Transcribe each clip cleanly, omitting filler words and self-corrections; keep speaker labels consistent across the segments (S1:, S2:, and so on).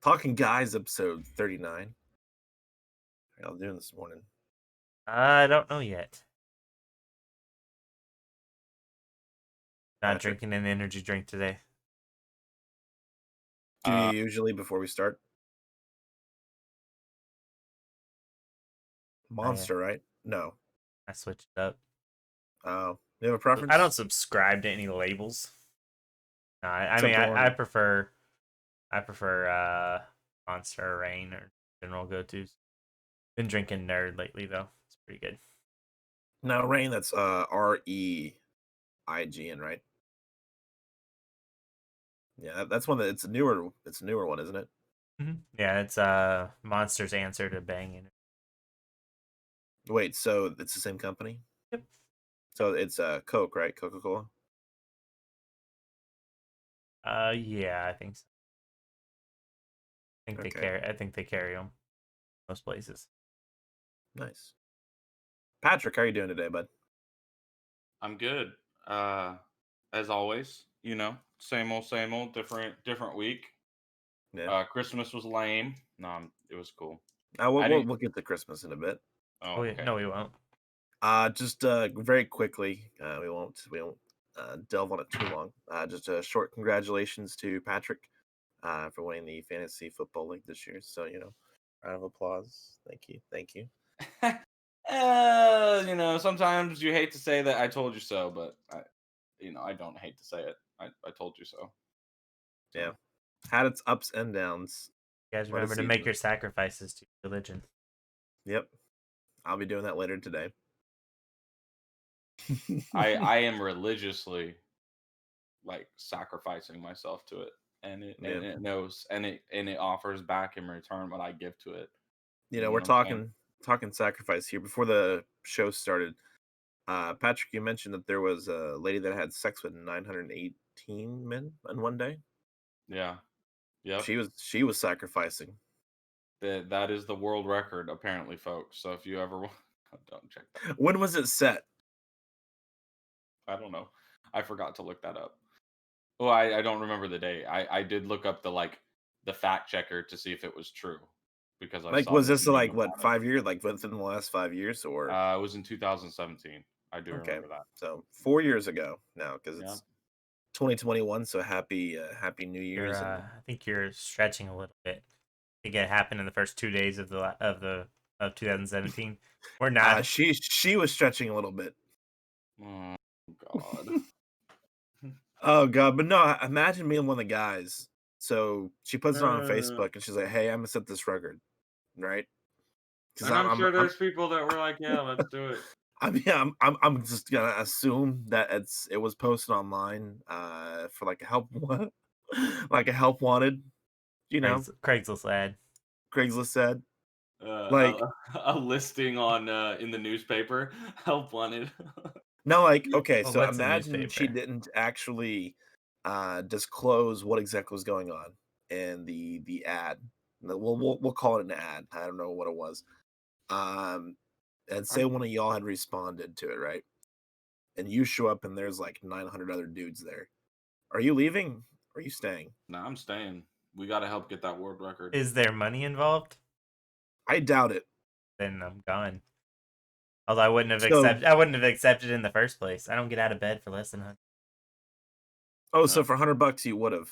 S1: Talking Guys, episode 39. How y'all doing this morning?
S2: I don't know yet. Not
S1: Patrick,
S2: drinking an energy drink today.
S1: do you
S3: Uh,
S1: usually before we start?
S2: I
S1: Monster, right? No.
S2: I switched it up.
S1: You have a
S2: I don't
S1: preference?
S2: subscribe to any labels. No, I mean
S1: Except
S2: I
S1: one.
S2: prefer Monster or Rain or general go tos. Been drinking Nerd lately though. It's pretty good.
S1: No, Rain, that's REIGN, right? Yeah, that's one that it's a newer one, isn't it?
S2: Yeah, it's Monster's answer to Bang.
S1: Wait, so it's the same company?
S2: Yep.
S1: So it's Coke, right? Coca-Cola?
S2: Yeah, I think so.
S1: Okay,
S2: I think they carry them most places.
S1: nice. Patrick, how are you doing today, bud?
S3: I'm good. As always, same old, different week.
S1: Yeah.
S3: Christmas was lame. No, it was cool.
S1: We'll,
S3: I
S1: we'll,
S3: didn't.
S1: we'll get to Christmas in a bit.
S3: Oh,
S2: Oh yeah,
S3: okay.
S2: no, we won't.
S1: Just very quickly, we won't delve on it too long. Just a short congratulations to Patrick for winning the fantasy football league this year. So round of applause. Thank you.
S3: Sometimes you hate to say that I told you so, but I don't hate to say it. I told you so.
S1: Yeah,
S3: So
S1: had its ups and downs.
S2: You guys
S1: What a
S2: remember to make
S1: season.
S2: your sacrifices to religion.
S1: Yep, I'll be doing that later today.
S3: I am religiously like sacrificing myself to it, and it
S1: Yeah,
S3: and it knows, and it offers back in return what I give to it. You know
S1: we're
S3: what I'm saying?
S1: talking sacrifice here. Before the show started, Patrick, you mentioned that there was a lady that had sex with 918 men in one day.
S3: Yeah. Yep.
S1: She was sacrificing.
S3: That is the world record, apparently, folks. So if you ever don't check that.
S1: When was it set?
S3: I don't know. I forgot to look that up. Well, I don't remember the date. I did look up the fact checker to see if it was true because I
S1: Like,
S3: saw
S1: was
S3: this
S1: this
S3: meme
S1: like what
S3: about it.
S1: 5 years? Like within the last 5 years, or
S3: It was in 2017. I do
S1: okay,
S3: remember that.
S1: so 4 years ago now because
S3: Yeah.
S1: it's 2021. So happy New Year's and
S2: I think you're stretching a little bit. I think it happened in the first 2 days of of 2017. We're not.
S1: she was stretching a little bit.
S3: Oh God.
S1: Oh god, but no, imagine being one of the guys. So she puts it on
S3: Uh,
S1: Facebook and she's like, "Hey, I'm gonna set this record," right? Because
S3: and
S1: I'm
S3: I'm
S1: I'm
S3: sure
S1: I'm
S3: there's people that were like, "Yeah, let's do it."
S1: I mean, I'm just gonna assume that it was posted online for like a help like a help wanted, you know,
S2: Craigslist ad.
S1: Craigslist said.
S3: Uh,
S1: Like
S3: a listing on in the newspaper. Help wanted.
S1: no, like okay,
S2: Well,
S1: so
S2: what's a
S1: imagine she
S2: newspaper?
S1: didn't actually disclose what exactly was going on in the ad. We'll call it an ad. I don't know what it was. Um and say
S3: I'm
S1: one of y'all had responded to it, right? And you show up and there's like 900 other dudes there. Are you leaving? Or are you staying?
S3: Nah, I'm staying. We got to help get that world record.
S2: Is there money involved?
S1: I doubt it.
S2: Then I'm gone. Although
S1: So,
S2: I wouldn't have accepted in the first place. I don't get out of bed for less than 100.
S1: oh,
S3: Uh,
S1: so for 100 bucks you would have.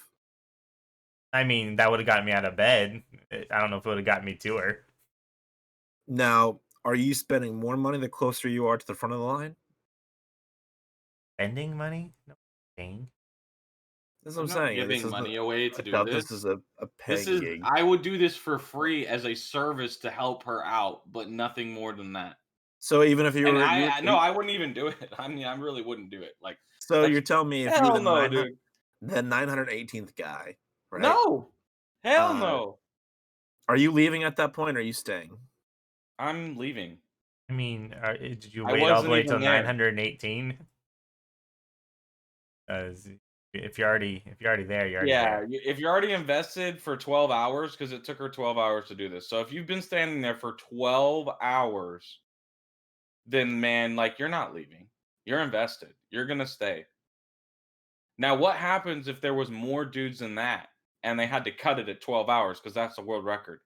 S2: I mean, that would have gotten me out of bed. I don't know if it would have got me to her.
S1: Now, are you spending more money the closer you are to the front of the line?
S2: Spending money? No, paying.
S1: That's what
S3: I'm
S1: I'm
S3: not
S1: saying. This
S3: giving
S1: isn't.
S3: money away to
S1: I
S3: do
S1: thought this is
S3: this.
S1: a
S3: This
S1: paying
S3: is
S1: gig.
S3: I would do this for free as a service to help her out, but nothing more than that.
S1: So even if you
S3: And
S1: were
S3: I no, I wouldn't even do it. I mean, I really wouldn't do it. Like
S1: so
S3: that's
S1: you're telling me if you were
S3: hell no, dude.
S1: the 918th guy, right?
S3: No. Hell
S1: Uh,
S3: no.
S1: are you leaving at that point or are you staying?
S3: I'm leaving.
S2: I mean, did you
S3: I
S2: wait all the
S3: wasn't
S2: way till
S3: even there.
S2: 918? Because if you're already there, you're already
S3: Yeah,
S2: there.
S3: if you're already invested for 12 hours, because it took her 12 hours to do this. So if you've been standing there for 12 hours, then man, like you're not leaving. You're invested. You're gonna stay. Now, what happens if there was more dudes than that? and they had to cut it at 12 hours because that's the world record.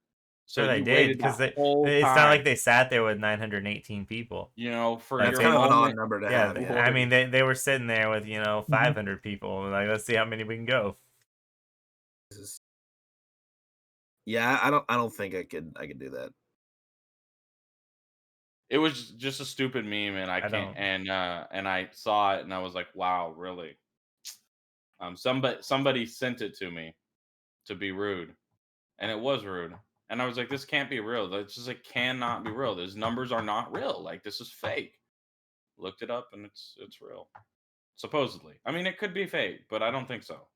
S3: So
S2: Sure, they
S3: you
S2: did
S3: waited
S2: because
S3: that whole
S2: it's not
S3: time,
S2: like they sat there with 918 people.
S3: for
S2: Like
S1: That's
S3: your
S1: kind of an odd
S3: moment.
S1: number to
S2: Yeah,
S1: have. Yeah.
S2: I mean they were sitting there with
S1: Mhm.
S2: 500 people. Like, let's see how many we can go.
S1: Yeah, I don't think I could do that.
S3: It was just a stupid meme, and I
S2: I
S3: can't.
S2: don't.
S3: And I saw it, and I was like, "Wow, really?" Somebody sent it to me to be rude, and it was rude. And I was like, "This can't be real. This just like cannot be real. These numbers are not real. Like this is fake." Looked it up, and it's real, supposedly. I mean, it could be fake, but I don't think so.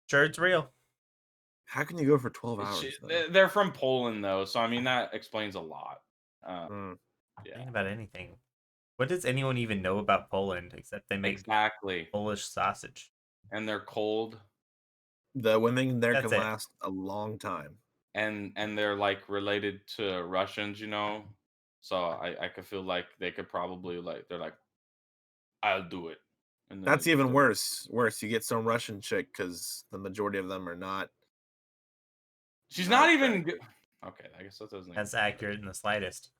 S2: Sure, it's real.
S1: How can you go for 12 hours though?
S3: They're from Poland, though, so I mean that explains a lot.
S1: Mm.
S3: Yeah,
S2: Think about anything. What does anyone even know about Poland except they make
S3: exactly.
S2: Polish sausage?
S3: And they're cold,
S1: The women there
S2: That's
S1: can
S2: it.
S1: last a long time.
S3: and they're like related to Russians, So I could feel like they could probably like they're like, I'll do it, and then they
S1: That's
S3: just
S1: even
S3: do it.
S1: worse. Worse, you get some Russian chick because the majority of them are not
S3: She's
S1: not
S3: not even
S1: attractive.
S3: good. Okay, I guess that doesn't even
S2: That's
S3: matter.
S2: accurate in the slightest.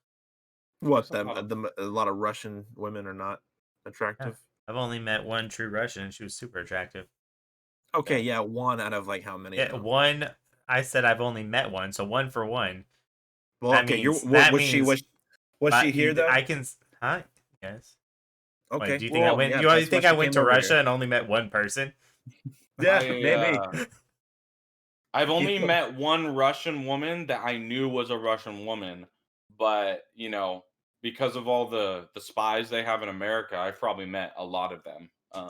S1: What
S3: There's a lot of
S1: a lot of Russian women are not
S2: Yeah.
S1: attractive.
S2: I've only met one true Russian and she was super attractive.
S1: Okay,
S3: yeah.
S1: yeah, one out of like how many
S2: Yeah,
S1: though?
S2: one. I said I've only met one, so one for one.
S1: Well,
S2: That
S1: okay,
S2: means that
S1: was she
S2: means
S1: was she here though?
S2: I can. Huh? Yes. Wait,
S1: Okay,
S2: do you think I
S3: Well,
S2: went?
S1: yeah,
S2: You
S1: that's why
S2: think I
S1: she
S2: went
S1: came
S2: to
S1: over
S2: Russia
S1: here.
S2: and only met one person?
S1: Yeah,
S3: I
S1: maybe.
S3: I've only
S1: People-
S3: met one Russian woman that I knew was a Russian woman, but because of all the spies they have in America, I've probably met a lot of them.
S2: Yeah,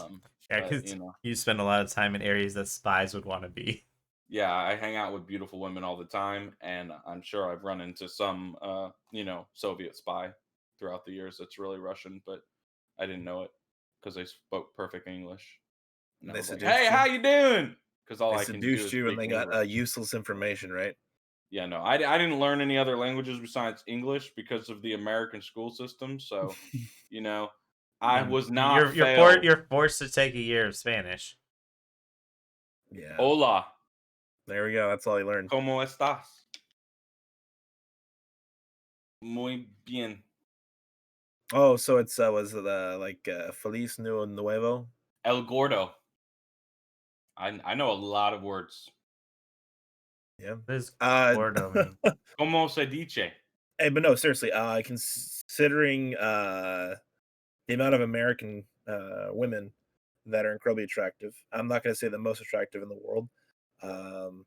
S3: But
S2: because you spend a lot of time in areas that spies would want to be.
S3: yeah, I hang out with beautiful women all the time, and I'm sure I've run into some, Soviet spy throughout the years that's really Russian, but I didn't know it because they spoke perfect English. And I
S1: They
S3: was like,
S1: seduced
S3: "Hey,
S1: you.
S3: how you doing?" Because all
S1: They
S3: I can do
S1: seduced
S3: is
S1: you, and
S3: speak
S1: they got
S3: English.
S1: useless information, right?
S3: Yeah, no, I didn't learn any other languages besides English because of the American school system. So, you know, I was not failed.
S2: You're forced to take a year of Spanish.
S1: Yeah,
S3: Hola,
S1: there we go. That's all you learned.
S3: ¿cómo estás? Muy bien.
S1: Oh, so it's was it like Feliz Nuevo?
S3: El gordo. I know a lot of words.
S1: Yeah.
S2: What does
S1: Uh,
S2: Gordo mean?
S3: Como se dice?
S1: hey, but no, seriously. Considering the amount of American women that are incredibly attractive, I'm not going to say the most attractive in the world. Um,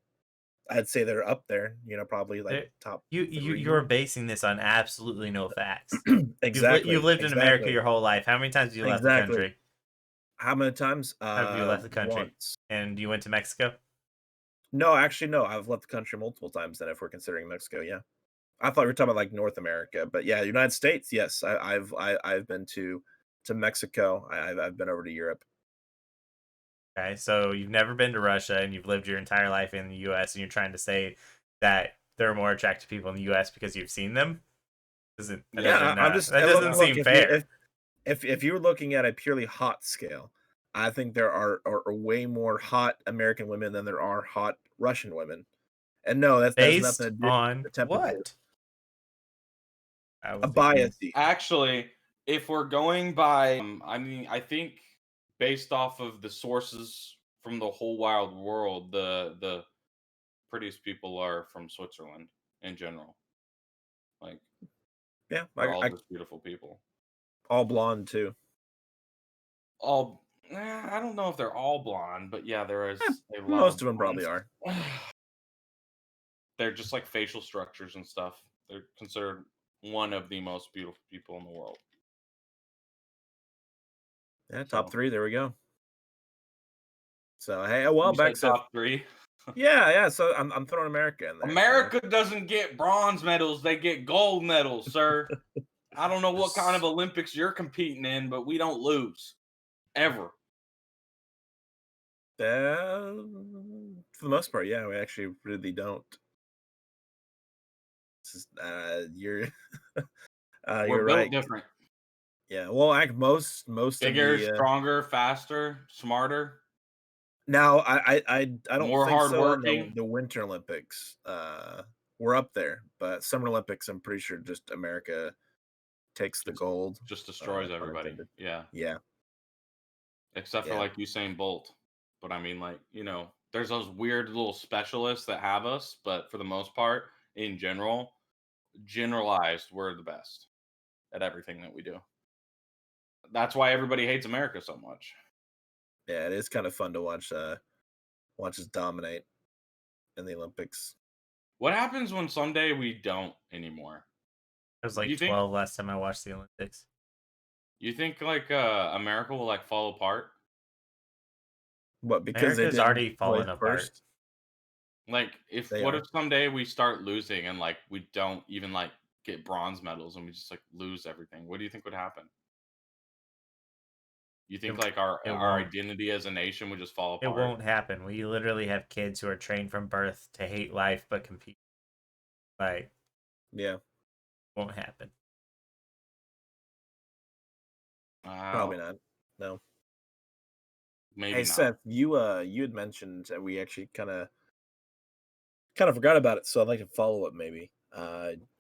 S1: I'd say they're up there. Probably like
S2: There-
S1: top
S2: you're
S1: 3.
S2: basing this on absolutely no facts. You've
S1: Exactly.
S2: lived in America
S1: Exactly.
S2: your whole life. How many times have you left the
S1: Exactly.
S2: country?
S1: How many times?
S2: Have you left the country?
S1: Once.
S2: And you went to Mexico?
S1: No, actually, no. I've left the country multiple times. Then, if we're considering Mexico, yeah. I thought we were talking about like North America, but yeah, United States. Yes, I've been to Mexico. I've been over to Europe.
S2: Okay, so you've never been to Russia and you've lived your entire life in the US and you're trying to say that there are more attractive people in the US because you've seen them?
S1: Yeah, I'm just
S2: That doesn't
S1: look
S2: seem fair.
S1: if you're looking at a purely hot scale, I think there are way more hot American women than there are hot Russian women. And no, that has
S2: Based
S1: nothing to do with
S2: on
S1: the temperature.
S2: what? I
S1: A
S2: was
S1: bias.
S3: Actually, if we're going by, I mean, I think based off of the sources from the whole wild world, the prettiest people are from Switzerland in general. Like
S1: Yeah,
S3: they're all just beautiful people.
S1: all blonde too.
S3: I don't know if they're all blonde, but yeah, there is a lot
S1: Most
S3: of
S1: of them probably
S3: blondes.
S1: are.
S3: They're just like facial structures and stuff. They're considered one of the most beautiful people in the world.
S1: Yeah, top
S3: So
S1: 3. There we go. So hey, well,
S3: you
S1: back
S3: said
S1: to
S3: top 3.
S1: yeah. So I'm throwing America in there.
S3: America doesn't get bronze medals; they get gold medals, sir. I don't know what kind of Olympics you're competing in, but we don't lose ever.
S1: For the most part, yeah, we actually really don't. You're
S3: We're
S1: you're
S3: built
S1: right.
S3: different.
S1: Yeah, well, most of
S3: Bigger,
S1: the
S3: stronger, faster, smarter.
S1: Now, I don't
S3: More
S1: think so on
S3: hardworking.
S1: the Winter Olympics. We're up there, but Summer Olympics, I'm pretty sure just America takes the gold.
S3: Just destroys
S1: Pun
S3: everybody.
S1: intended.
S3: Yeah.
S1: Yeah,
S3: Except for
S1: yeah,
S3: like Usain Bolt. But I mean, like, there's those weird little specialists that have us, but for the most part, in general, generalized, we're the best at everything that we do. That's why everybody hates America so much.
S1: yeah. It is kind of fun to watch us dominate in the Olympics.
S3: What happens when someday we don't anymore?
S2: It was
S3: Do
S2: like
S3: you think
S2: 12 last time I watched the Olympics.
S3: like America will like fall apart?
S1: What, because they
S2: America's
S1: didn't
S2: already
S1: play
S2: fallen apart.
S1: first?
S3: Like if
S1: They
S3: what
S1: are.
S3: if someday we start losing and like we don't even like get bronze medals and we just like lose everything? What do you think would happen? You think
S2: It,
S3: like our
S2: it
S3: our
S2: won't.
S3: identity as a nation would just fall
S2: It
S3: apart?
S2: won't happen. We literally have kids who are trained from birth to hate life but compete. Like,
S1: Yeah,
S2: won't happen.
S1: probably not. No.
S3: Maybe
S1: Hey,
S3: not.
S1: Seth, you had mentioned that we actually kind of forgot about it, so I'd like to follow up maybe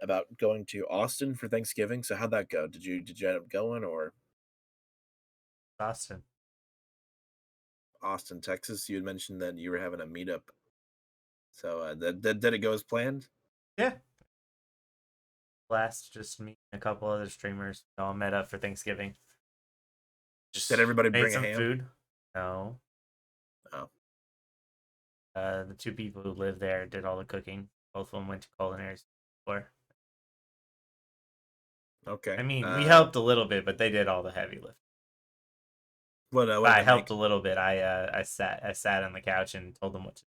S1: about going to Austin for Thanksgiving. So how'd that go? Did you end up going, or
S2: Austin.
S1: Austin, Texas? You had mentioned that you were having a meetup. So did it go as planned?
S2: Yeah. Last, just me and a couple other streamers all met up for Thanksgiving. Just
S1: Did everybody
S2: made
S1: bring a
S2: some
S1: ham?
S2: food. No.
S1: Oh,
S2: The two people who live there did all the cooking. Both of them went to culinary school.
S1: okay.
S2: I mean, we helped a little bit, but they did all the heavy lifting.
S1: What
S2: I
S1: did they
S2: helped
S1: make?
S2: a little bit. I sat on the couch and told them what to do.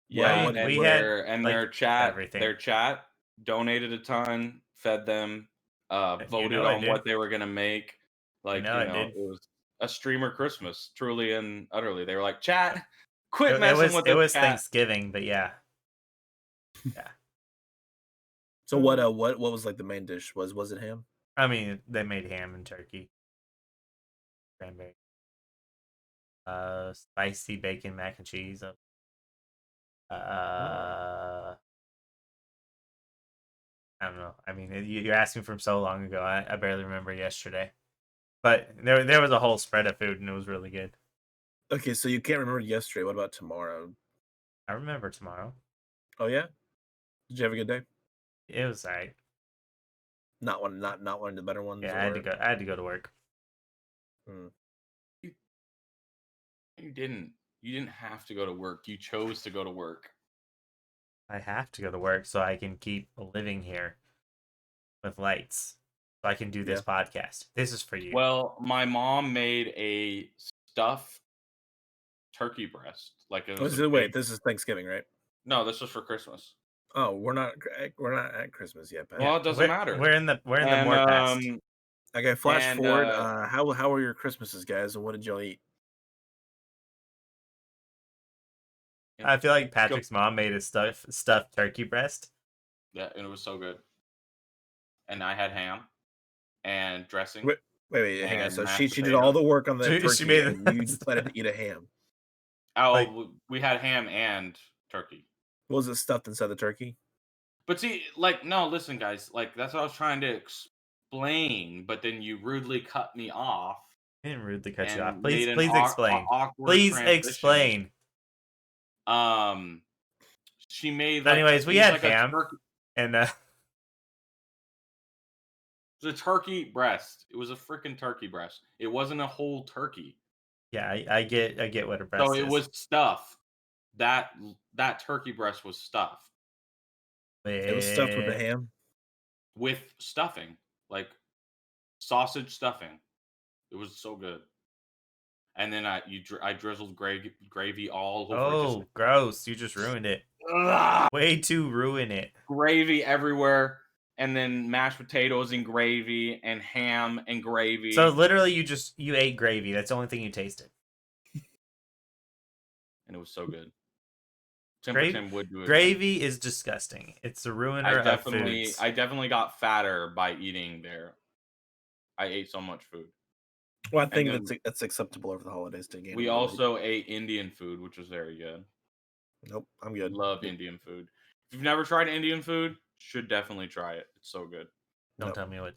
S3: Yeah,
S1: what
S3: and
S2: we
S1: what
S2: had
S3: their
S2: like
S3: chat
S2: everything.
S3: their chat donated a ton, fed them,
S2: You
S3: voted
S2: know it
S3: on
S2: did.
S3: what they were gonna make. Like,
S2: It did.
S3: it was a streamer Christmas, truly and utterly. They were like, chat, quit
S2: It
S3: messing
S2: was
S3: with this chat.
S2: Thanksgiving, but yeah.
S1: So what was like the main dish? Was it ham?
S2: I mean, they made ham and turkey, cranberry, spicy bacon mac and cheese. I don't know. I mean, you're asking from so long ago. I barely remember yesterday, but there was a whole spread of food and it was really good.
S1: Okay, so you can't remember yesterday. What about tomorrow?
S2: I remember tomorrow.
S1: Oh yeah, did you have a good day?
S2: It was alright.
S1: Not one of the better ones,
S2: Yeah,
S1: or
S2: I had to go to work.
S1: hmm.
S3: You didn't. You didn't have to go to work. You chose to go to work.
S2: I have to go to work so I can keep living here with lights. So I can do this podcast. This is for you.
S3: Well, my mom made a stuffed turkey breast. Like it was a
S1: Wait,
S3: big.
S1: this is Thanksgiving, right?
S3: No, this was for Christmas.
S1: Oh, we're not at Christmas yet, Pat.
S3: Well, it doesn't matter.
S2: We're in the
S3: And
S2: more past.
S1: Okay, flash
S3: and
S1: forward. How were your Christmases, guys, and what did y'all eat?
S2: I feel like
S3: let's go-
S2: Patrick's mom made a stuffed turkey breast.
S3: Yeah, and it was so good. And I had ham and dressing.
S1: Wait, hang on.
S3: and
S1: So
S3: mashed
S1: she did all
S3: potatoes.
S1: the work on the
S2: She
S1: turkey,
S2: made
S1: and you decided to eat a ham.
S3: Oh,
S2: Like-
S3: we had ham and turkey.
S1: Was it stuffed inside the turkey?
S3: But see, like, no, listen, guys. Like, that's what I was trying to explain. But then you rudely cut me off.
S2: I didn't rudely cut you
S3: and
S2: off.
S3: made an
S2: Please explain.
S3: awkward
S2: Please
S3: transition.
S2: explain.
S3: She made.
S2: But anyways, we had ham.
S3: Turkey,
S2: And
S3: it was a turkey breast. It was a freaking turkey breast. It wasn't a whole turkey.
S2: yeah, I get what a breast
S3: So
S2: is.
S3: it was stuffed. That turkey breast was stuffed
S1: It was stuffed with the ham.
S3: with stuffing, like sausage stuffing. It was so good. And then I drizzled gravy all over.
S2: Oh, gross! You just ruined it.
S3: Ugh,
S2: Way to ruin it.
S3: gravy everywhere, and then mashed potatoes and gravy, and ham and gravy.
S2: So literally, you ate gravy. That's the only thing you tasted.
S3: And it was so good. Timberton would do it.
S2: Gravy is disgusting. It's a ruiner of foods.
S3: I definitely got fatter by eating there. I ate so much food.
S1: Well, I
S3: And
S1: think
S3: then
S1: that's acceptable over the holidays to gain a
S3: we
S1: little weight.
S3: also ate Indian food, which was very good.
S1: Nope, I'm good.
S3: Love Indian food. If you've never tried Indian food, should definitely try it. It's so good.
S2: Don't
S1: Nope.
S2: tell me what.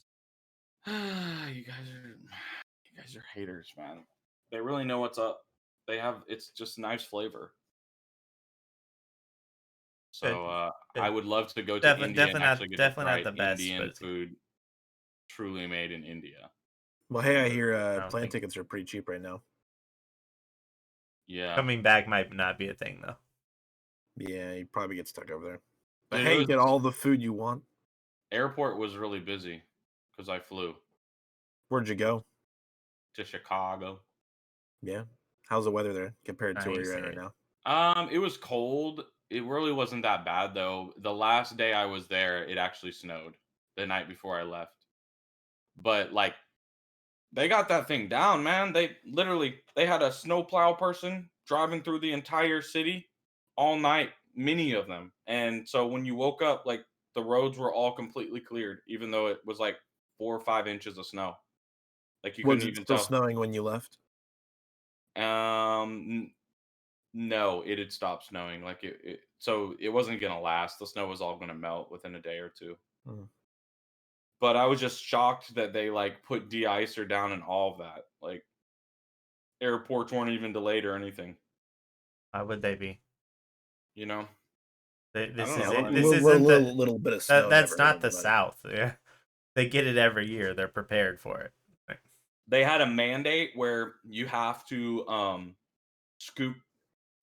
S3: You guys are haters, man. They really know what's up. It's just nice flavor.
S2: Good.
S3: So
S2: Good.
S3: I would love to go to
S2: Definitely,
S3: India and actually get to
S2: definitely
S3: try
S2: not the best, but
S3: Indian
S2: it's good.
S3: food truly made in India.
S1: Well, hey, I hear
S2: don't
S1: plane
S2: think-
S1: tickets are pretty cheap right now.
S3: Yeah.
S2: Coming back might not be a thing though.
S1: Yeah, you probably get stuck over there. But
S3: Dude,
S1: hey, you get all the food you want.
S3: Airport was really busy because I flew
S1: Where'd you go?
S3: to Chicago.
S1: Yeah. How's the weather there compared to where
S2: Nice,
S1: you're at right
S2: yeah.
S1: now?
S3: It was cold. It really wasn't that bad though. The last day I was there, it actually snowed the night before I left. But like they got that thing down, man. They had a snowplow person driving through the entire city all night, many of them. And so when you woke up, like the roads were all completely cleared, even though it was like 4 or 5 inches of snow. Like you
S1: Was
S3: couldn't
S1: it
S3: even
S1: still
S3: tell.
S1: snowing when you left?
S3: No, it had stopped snowing. Like so it wasn't gonna last. The snow was all gonna melt within a day or two.
S1: Hmm.
S3: But I was just shocked that they like put de-icer down and all of that. Like airports weren't even delayed or anything.
S2: Why would they be?
S3: You know?
S2: This
S3: don't
S2: is
S3: know,
S2: it.
S3: man.
S2: This
S1: We're a
S2: isn't the.
S1: little bit of snow.
S2: That's
S1: never hurt
S2: not the
S1: anybody.
S2: South. Yeah, they get it every year. They're prepared for it.
S3: They had a mandate where you have to scoop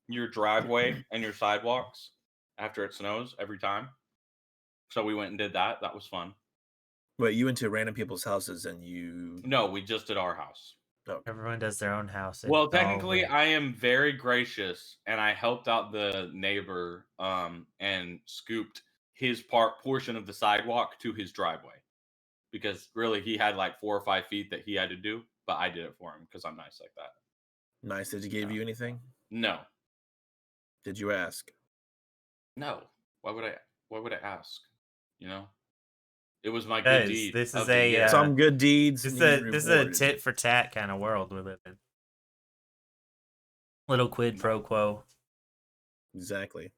S3: your driveway and your sidewalks after it snows every time. So we went and did that. That was fun.
S1: Wait, you went to random people's houses and you?
S3: No, we just did our house.
S2: Everyone does their own house.
S3: Well,
S2: It's all
S3: technically,
S2: weird.
S3: I am very gracious, and I helped out the neighbor and scooped his portion of the sidewalk to his driveway because really he had like 4 or 5 feet that he had to do, but I did it for him because I'm nice like that.
S1: Nice. Did he give
S3: No.
S1: you anything?
S3: No,
S1: Did you ask?
S3: no. Why would I ask? You know, it was my good
S2: Guys,
S3: deed.
S2: this
S3: of
S2: is
S3: the
S2: a,
S3: year.
S1: Some good deeds.
S2: This is
S1: need
S2: this is a
S1: rewarded.
S2: tit for tat kind of world we live in. Little quid pro quo.
S1: Exactly.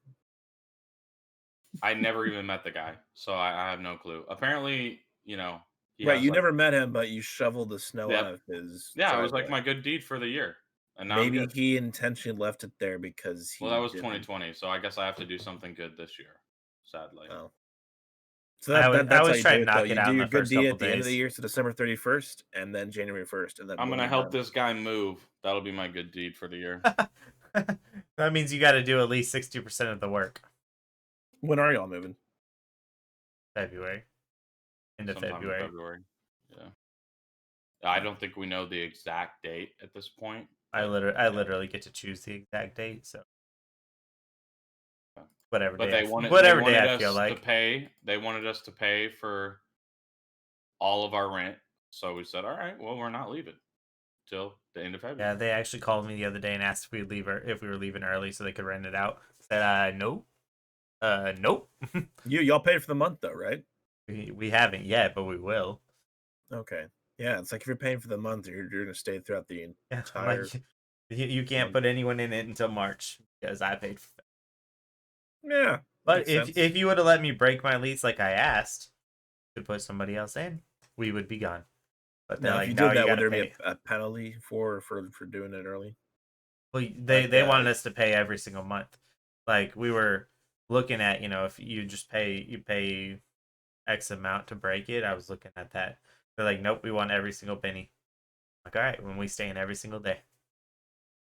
S3: I never even met the guy, so I have no clue. Apparently, you know, he
S1: Right.
S3: has,
S1: You
S3: like-
S1: never met him, but you shoveled the snow
S3: Yep.
S1: out of his.
S3: Yeah, it was like
S1: driveway.
S3: my good deed for the year, and now I'm
S1: Maybe
S3: good.
S1: he intentionally left it there because he.
S3: Well, that was
S1: didn't-
S3: 2020, so I guess I have to do something good this year. Sadly,
S1: Oh. So
S2: I
S1: that's how
S2: always
S1: you
S2: try
S1: do
S2: to
S1: it, though.
S2: knock it
S1: You
S2: out
S1: do
S2: in
S1: your
S2: the
S1: good
S2: first
S1: deed
S2: couple
S1: at the end of the
S2: days.
S1: year, so December 31st, and then January 1st, and then
S3: I'm
S1: boom,
S3: gonna
S1: you're
S3: help
S1: done.
S3: this guy move. That'll be my good deed for the year.
S2: That means you got to do at least 60% of the work.
S1: When are y'all moving?
S2: February. End of
S3: Sometime in
S2: February.
S3: February. Yeah. I don't think we know the exact date at this point.
S2: I
S3: but,
S2: literally get to choose the exact date, so
S3: Yeah.
S2: whatever
S3: But
S2: day
S3: they wanted
S2: I feel
S3: us
S2: like.
S3: to pay. They wanted us to pay for all of our rent. So we said, all right, well, we're not leaving till the end of February.
S2: Yeah, they actually called me the other day and asked if we were leaving early so they could rent it out. Said, no. Nope.
S1: Y'all paid for the month though, right?
S2: we haven't yet, but we will.
S1: Okay. Yeah, it's like if you're paying for the month, you're gonna stay throughout the
S2: Yeah, I'm
S1: entire.
S2: like, you can't
S1: month.
S2: put anyone in it until March because I paid for it.
S1: Yeah.
S2: But
S1: makes
S2: if
S1: sense.
S2: you would have let me break my lease like I asked to put somebody else in, we would be gone. But they're
S1: Now,
S2: like,
S1: if you
S2: no,
S1: did that,
S2: you
S1: would
S2: gotta
S1: there be
S2: pay.
S1: a penalty for doing it early?
S2: Well, they
S1: like,
S2: wanted us to pay every single month. Like we were looking at, if you just pay X amount to break it. I was looking at that. They're like, nope, we want every single penny. I'm like, all right, when we stay in every single day.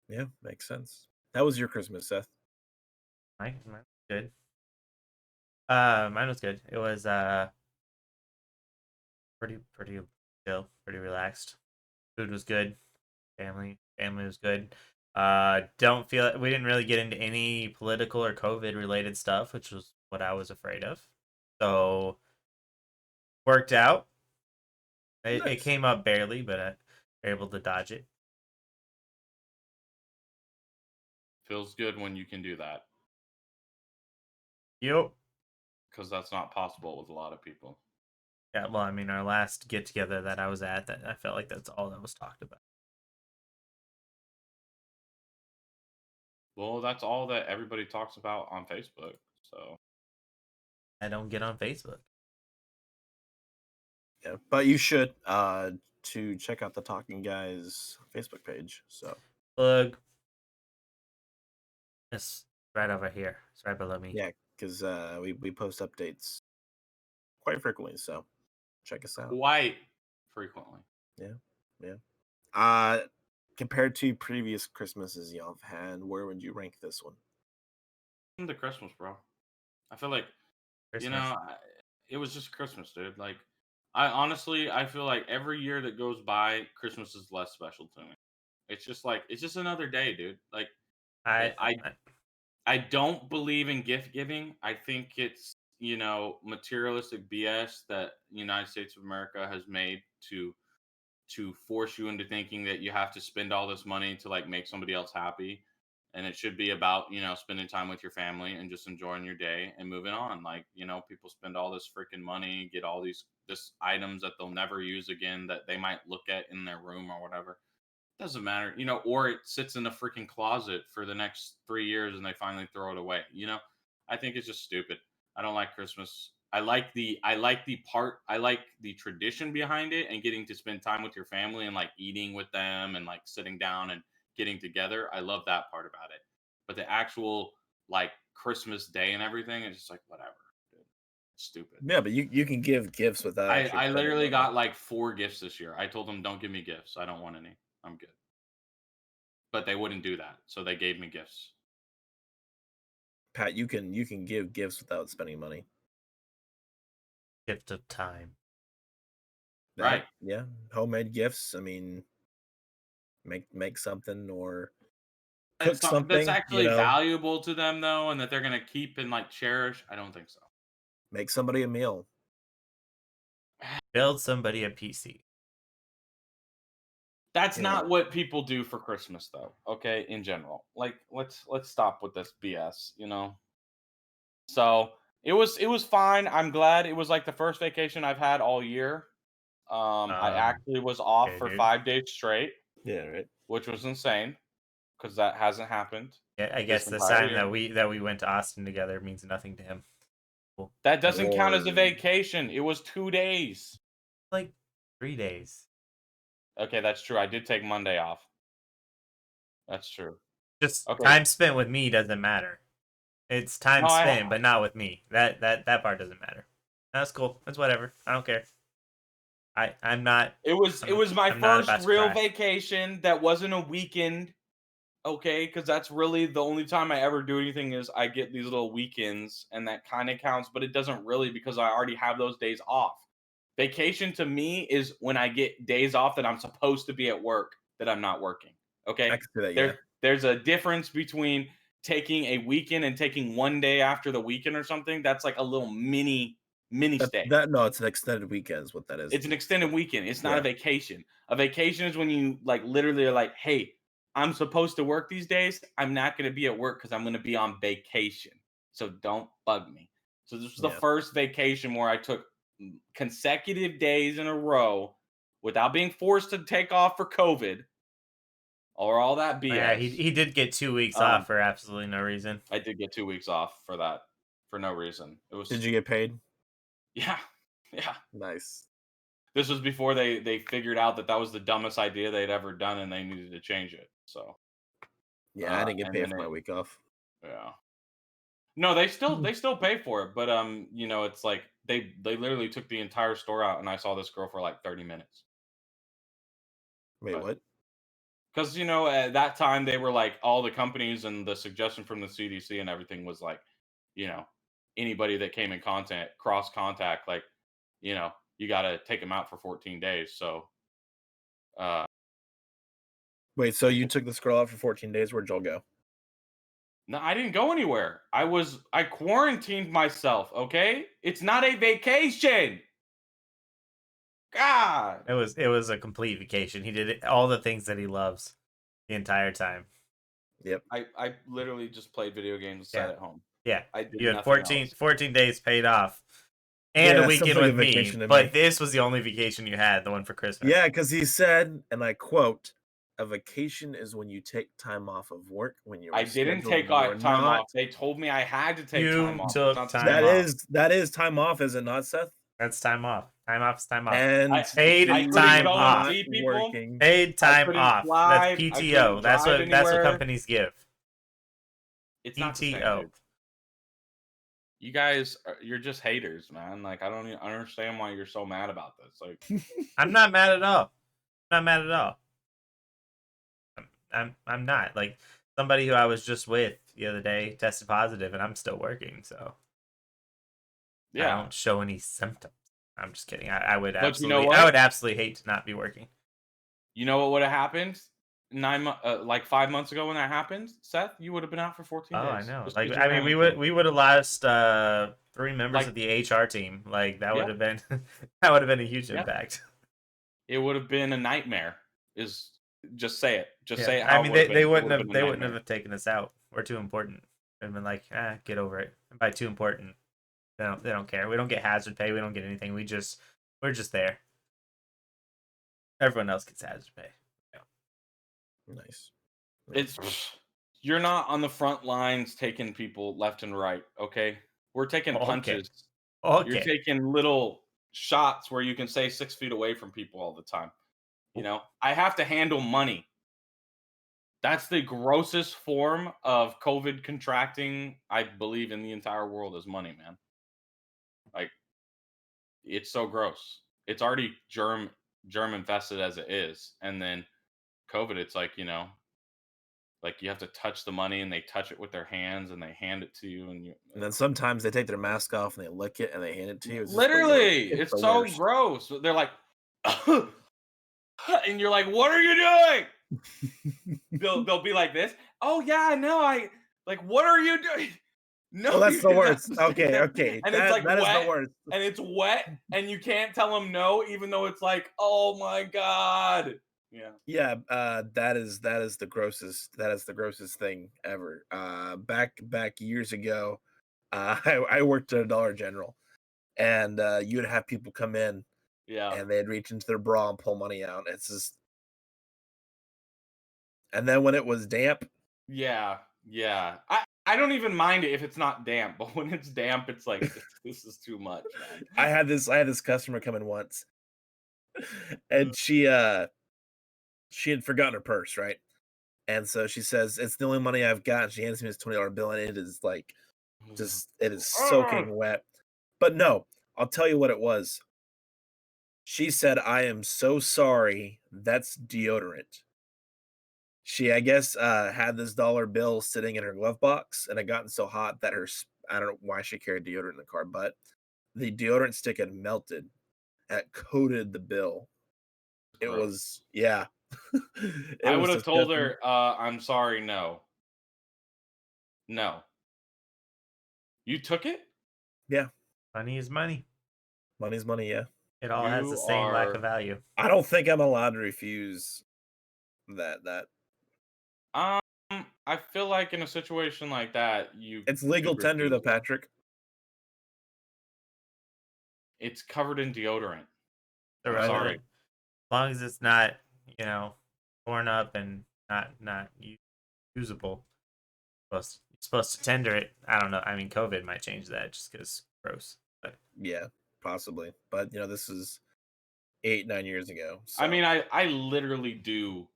S1: Yeah, makes sense. That was your Christmas, Seth.
S2: Mine was good. Mine was good. It was pretty chill, pretty relaxed. Food was good. Family was good. Don't feel we didn't really get into any political or COVID related stuff, which was what I was afraid of. So worked out. It
S1: Nice.
S2: came up barely, but I were able to dodge it.
S3: Feels good when you can do that
S2: Yep.
S3: because that's not possible with a lot of people.
S2: Yeah, well, I mean, our last get together that I was at, that I felt like that's all that was talked about.
S3: Well, that's all that everybody talks about on Facebook. So
S2: I don't get on Facebook.
S1: Yeah, but you should to check out the Talking Guys Facebook page. So
S2: Plug. It's right over here. It's right below me.
S1: yeah, because we post updates quite frequently. So check us out.
S3: quite frequently.
S1: Yeah. Compared to previous Christmases y'all have had, where would you rank this one?
S3: The Christmas, bro. I feel like
S2: Christmas.
S3: it was just Christmas, dude. Like, I feel like every year that goes by, Christmas is less special to me. It's just like it's just another day, dude. Like,
S2: I
S3: I don't believe in gift giving. I think it's materialistic BS that the United States of America has made to force you into thinking that you have to spend all this money to like make somebody else happy, and it should be about spending time with your family and just enjoying your day and moving on. Like, people spend all this freaking money, get all this items that they'll never use again, that they might look at in their room or whatever. Doesn't matter, or it sits in a freaking closet for the next 3 years and they finally throw it away. I think it's just stupid. I don't like Christmas. I like the tradition behind it and getting to spend time with your family and like eating with them and like sitting down and getting together. I love that part about it. But the actual like Christmas day and everything is just like whatever. Dude. Stupid.
S1: Yeah, but you can give gifts without actually
S3: I
S1: spending
S3: literally
S1: money.
S3: got like 4 gifts this year. I told them don't give me gifts. I don't want any. I'm good. But they wouldn't do that, so they gave me gifts.
S1: Pat, you can give gifts without spending money.
S2: gift of time.
S3: Right.
S1: Yeah. Homemade gifts. I mean, make something or cook something
S3: that's actually valuable to them though, and that they're gonna keep and like cherish. I don't think so.
S1: Make somebody a meal.
S2: Build somebody a PC.
S3: That's not what people do for Christmas though. Okay, in general. Like let's stop with this BS, So it was fine. I'm glad it was like the first vacation I've had all year. I actually was off for 5 days straight.
S1: Yeah, right.
S3: Which was insane because that hasn't happened.
S2: Yeah, I guess the time that we went to Austin together means nothing to him.
S3: Cool. That doesn't count as a vacation. It was 2 days.
S2: Like 3 days.
S3: Okay, that's true. I did take Monday off. That's true.
S2: Just time spent with me doesn't matter. It's time spent, but not with me. That part doesn't matter. That's cool. That's whatever. I don't care. I'm not.
S3: It was my first real vacation that wasn't a weekend. Okay, because that's really the only time I ever do anything is I get these little weekends, and that kind of counts, but it doesn't really because I already have those days off. Vacation to me is when I get days off that I'm supposed to be at work that I'm not working. Okay,
S1: I can see that, yeah.
S3: There's a difference between taking a weekend and taking one day after the weekend or something. That's like a little mini stay.
S1: No, it's an extended weekend is what that is.
S3: It's an extended weekend. It's not a vacation. A vacation is when you like literally are like, hey, I'm supposed to work these days. I'm not going to be at work because I'm going to be on vacation. So don't bug me. So this was the first vacation where I took consecutive days in a row without being forced to take off for COVID or all that BS.
S2: Yeah, he did get 2 weeks off for absolutely no reason.
S3: I did get 2 weeks off for that for no reason. It was.
S1: Did you get paid?
S3: Yeah.
S1: Nice.
S3: This was before they figured out that was the dumbest idea they'd ever done, and they needed to change it. So.
S1: Yeah, I didn't get paid for my week off.
S3: Yeah. No, they still pay for it, but it's like they literally took the entire store out, and I saw this girl for like 30 minutes.
S1: Wait, what?
S3: Because at that time they were like all the companies, and the suggestion from the CDC and everything was like, anybody that came in cross contact, like, you got to take them out for 14 days. So,
S1: wait, so you took this girl out for 14 days? Where'd y'all go?
S3: No, I didn't go anywhere. I quarantined myself. Okay, it's not a vacation. God,
S2: it was a complete vacation. He did all the things that he loves the entire time.
S1: Yep.
S3: I literally just played video games and sat at home.
S2: Yeah,
S3: I did.
S2: You had 14 days paid off, and a weekend with me. But this was the only vacation you had, the one for Christmas.
S1: Yeah, because he said, and I quote, a vacation is when you take time off of work when you
S3: I
S1: are
S3: didn't
S1: scheduled.
S3: take
S1: You are
S3: time
S1: not.
S3: off. They told me I had to take
S2: You
S3: time off. It's
S2: took
S3: not the
S2: time
S3: same.
S2: off.
S1: That is time off, is it not, Seth?
S2: That's time off. Time off is time off.
S1: And
S2: Paid
S3: I
S1: he's
S3: couldn't
S2: time
S3: go
S2: off.
S3: and see people.
S1: working.
S2: Paid
S3: I
S2: time
S3: couldn't
S2: off.
S3: fly,
S2: That's
S3: I
S2: PTO.
S3: couldn't
S2: That's
S3: drive
S2: what
S3: anywhere.
S2: companies give.
S3: It's not the same,
S2: PTO.
S3: dude. You guys, you're just haters, man. Like I don't even understand why you're so mad about this. Like
S2: I'm not mad at all. I'm not mad at all. I'm not. Like somebody who I was just with the other day tested positive, and I'm still working, so I
S3: yeah,
S2: don't show any symptoms. I'm just kidding. I would
S3: But you
S2: absolutely,
S3: know what?
S2: I would absolutely hate to not be working.
S3: you know what would have happened? Like 5 months ago when that happened, Seth, you would have been out for 14
S2: Oh,
S3: days.
S2: I know.
S3: just
S2: Like,
S3: 'cause
S2: I
S3: your
S2: mean,
S3: family
S2: we would have lost 3 members
S3: Like-
S2: of the HR team. Like that would
S3: Yeah.
S2: have been that would have been a huge
S3: Yeah.
S2: impact.
S3: It would have been a nightmare. Is just say it. Just
S2: Yeah.
S3: say it. How
S2: I mean,
S3: it would have
S2: they
S3: been. It
S2: wouldn't
S3: would
S2: have
S3: been a
S2: they wouldn't
S3: nightmare.
S2: have taken us out. We're too important. They'd been like, get over it. And by too important, they don't care. We don't get hazard pay. We don't get anything. We're just there. Everyone else gets hazard pay.
S1: Nice.
S3: It's you're not on the front lines taking people left and right. Okay, we're taking
S2: Okay.
S3: punches.
S2: Okay.
S3: You're taking little shots where you can stay 6 feet away from people all the time. You know, I have to handle money. That's the grossest form of COVID contracting, I believe, in the entire world is money, man. Like, it's so gross. It's already germ infested as it is, and then COVID, it's like, you know, like you have to touch the money and they touch it with their hands and they hand it to you and you
S1: And then sometimes they take their mask off and they lick it and they hand it to you. It's just the
S3: literally
S1: worst.
S3: it's
S1: the
S3: so
S1: worst.
S3: gross. They're like and you're like, what are you doing? they'll be like this. Oh yeah, no, I like what are you doing? No,
S1: Oh, that's
S3: you
S1: the
S3: do not
S1: worst.
S3: sit
S1: Okay,
S3: there.
S1: okay.
S3: And
S1: that,
S3: it's like
S1: that is
S3: wet
S1: the worst.
S3: and it's wet and you can't tell them no, even though it's like, oh my god. Yeah.
S1: Yeah, that is the grossest. That is the grossest thing ever. Back years ago, I worked at a Dollar General, and you'd have people come in
S3: Yeah.
S1: and they'd reach into their bra and pull money out. It's just, and then when it was damp,
S3: Yeah. Yeah. I don't even mind it if it's not damp, but when it's damp, it's like this is too much, man.
S1: I had this customer come in once, and she had forgotten her purse, right? And so she says, "It's the only money I've got." And she hands me this $20 bill, and it is like it is soaking wet. But no, I'll tell you what it was. She said, "I am so sorry. That's deodorant." She, I guess, had this dollar bill sitting in her glove box, and it gotten so hot that I don't know why she carried deodorant in the car, but the deodorant stick had melted and it coated the bill. It
S3: Gross.
S1: was, yeah.
S3: I
S1: was
S3: would have told
S1: disgusting.
S3: her, I'm sorry, no. No. You took it?
S2: Money is money.
S1: Money's money, yeah.
S2: It all has the
S3: You
S2: same lack
S3: are-
S2: of value.
S1: I don't think I'm allowed to refuse that.
S3: I feel like in a situation like that,
S1: It's legal
S3: could
S1: tender though,
S3: refuse it.
S1: Patrick.
S3: It's covered in deodorant.
S2: The
S3: I'm
S2: rest of
S3: sorry.
S2: it, as long as it's not, torn up and not usable, you're supposed to tender it. I don't know. I mean, COVID might change that just because gross. But
S1: Yeah, possibly. But this is 8-9 years ago.
S3: I
S1: So.
S3: mean, I literally do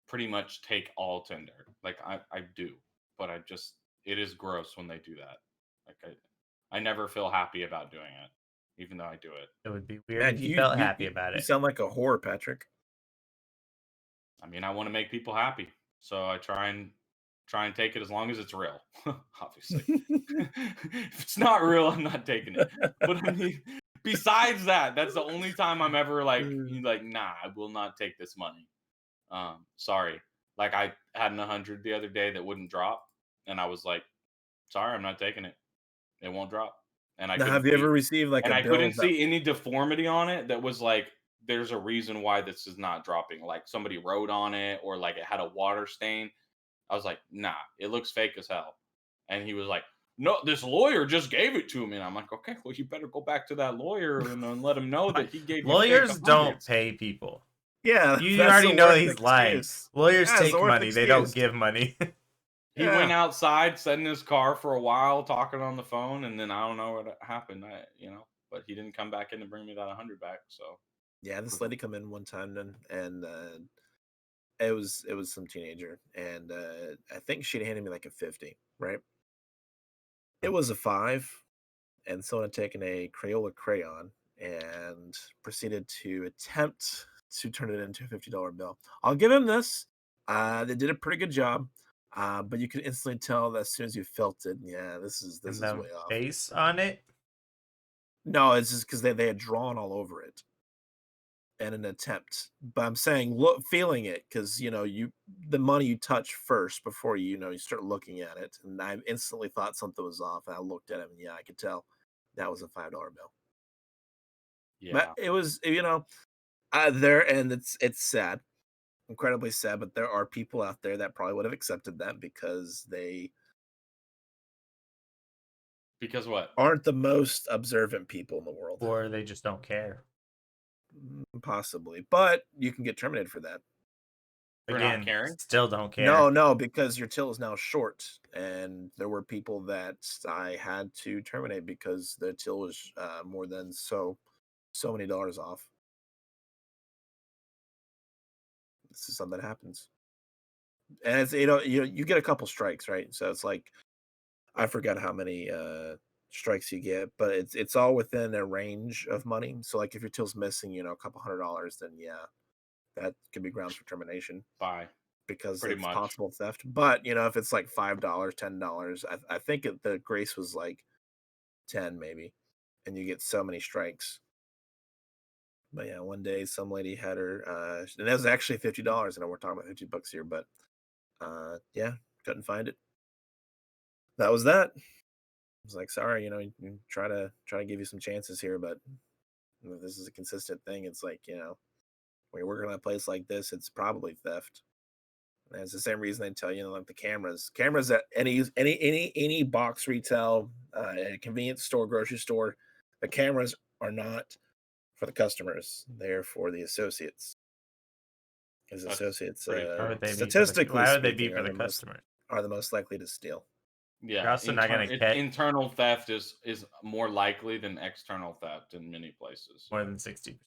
S3: pretty much take all Tinder. Like I do, but it is gross when they do that. Like I never feel happy about doing it, even though I do it.
S2: it would be weird
S1: Man,
S2: if you felt happy about
S1: You
S2: it.
S1: sound like a whore, Patrick.
S3: I mean, I want to make people happy, so I try and take it as long as it's real. Obviously, if it's not real, I'm not taking it. But I mean, besides that, that's the only time I'm ever like, nah, I will not take this money. Sorry. Like I had an 100 the other day that wouldn't drop, and I was like, sorry, I'm not taking it. It won't drop. And I
S1: Now,
S3: couldn't
S1: have you
S3: see-
S1: ever received like
S3: and
S1: a
S3: I
S1: bill
S3: couldn't
S1: that-
S3: see any deformity on it that was like, there's a reason why this is not dropping. Like somebody wrote on it, or like it had a water stain. I was like, nah, it looks fake as hell. And he was like, no, this lawyer just gave it to me. And I'm like, okay, well, you better go back to that lawyer and let him know that he gave you
S2: Lawyers
S3: fake
S2: don't
S3: hundreds.
S2: pay people.
S1: Yeah,
S2: You
S1: that's
S2: already
S1: the
S2: know
S1: worst
S2: he's lying.
S1: excuse.
S2: Lawyers
S1: Yeah, it's the
S2: take
S1: worst
S2: money. They don't
S1: excuse.
S2: give money.
S3: He
S1: Yeah.
S3: went outside, sat in his car for a while, talking on the phone, and then I don't know what happened. But he didn't come back in to bring me that 100 back. So
S1: Yeah, this lady come in one time then, and it was some teenager, and I think she'd handed me like a 50, right? It was a 5, and someone had taken a Crayola crayon and proceeded to attempt to turn it into a $50 bill. I'll give him this. They did a pretty good job, but you could instantly tell that as soon as you felt it, yeah, this
S2: And
S1: is
S2: the
S1: way off.
S2: face on it.
S1: No, it's just because they had drawn all over it in an attempt. But I'm saying, look, feeling it, because the money you touch first before you start looking at it, and I instantly thought something was off. And I looked at him, and yeah, I could tell that was a $5 bill. But
S3: yeah,
S1: it was, there, and it's sad, incredibly sad. But there are people out there that probably would have accepted that because they
S3: because what?
S1: aren't the most observant people in the world,
S2: Or they just don't care.
S1: possibly. But you can get terminated for that.
S3: For not
S2: Again,
S3: caring?
S2: still don't care.
S1: No, because your till is now short, and there were people that I had to terminate because the till was more than so many dollars off. This is something that happens, and it's you get a couple strikes, right? So it's like I forgot how many strikes you get, but it's all within a range of money. So like if your till's missing, a couple $100, then yeah, that could be grounds for termination.
S3: Bye.
S1: Because
S3: Pretty
S1: it's
S3: much.
S1: possible theft. But if it's like $5, $10, I think the grace was like 10 maybe, and you get so many strikes. But yeah, one day some lady had her, and that was actually $50. I know we're talking about $50 here, but yeah, couldn't find it. That was that. I was like, sorry, you try to give you some chances here, but if this is a consistent thing. It's like when you're working on a place like this, it's probably theft. And it's the same reason they tell you, like the cameras at any box retail, a convenience store, grocery store, the cameras are not for the customers; they're for the associates. Because
S3: That's
S1: associates,
S3: pretty
S2: Why
S3: true.
S2: would they be for the,
S1: statistically
S2: why would they be
S1: speaking,
S2: for the customer?
S1: are the most likely to steal.
S2: You're
S3: Yeah,
S2: also not gonna catch
S3: internal theft is more likely than external theft in many places.
S2: more than 60%.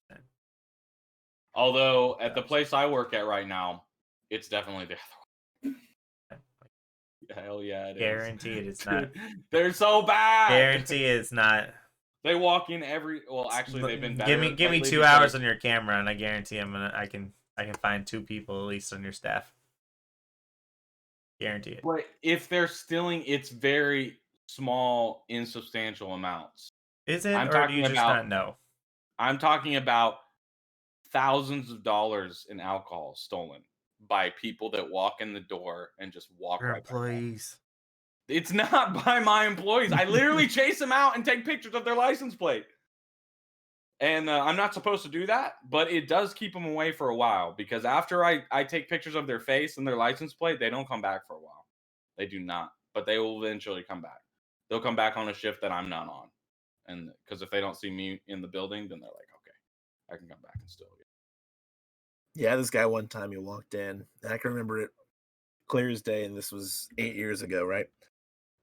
S3: Although at the place I work at right now, it's definitely the other way. Hell yeah, it is.
S2: Guarantee it is not.
S3: They're so bad.
S2: Guarantee it's not.
S3: They walk in actually they've been better.
S2: Give me
S3: lately
S2: 2 hours
S3: because-
S2: on your camera, and I guarantee I can find 2 people at least on your staff. Guarantee it.
S3: But if they're stealing, it's very small, insubstantial amounts.
S2: Is it,
S3: I'm
S2: or do
S3: talking
S2: you just
S3: about-
S2: not know?
S3: I'm talking about thousands of dollars in alcohol stolen by people that walk in the door and just walk
S2: Your
S3: right back out.
S2: employees.
S3: It's not by my employees. I literally chase them out and take pictures of their license plate. And I'm not supposed to do that, but it does keep them away for a while because after I take pictures of their face and their license plate, they don't come back for a while. They do not, but they will eventually come back. They'll come back on a shift that I'm not on. And because if they don't see me in the building, then they're like, okay, I can come back and steal again.
S1: Yeah, this guy one time he walked in, and I can remember it clear as day, and this was 8 years ago, right?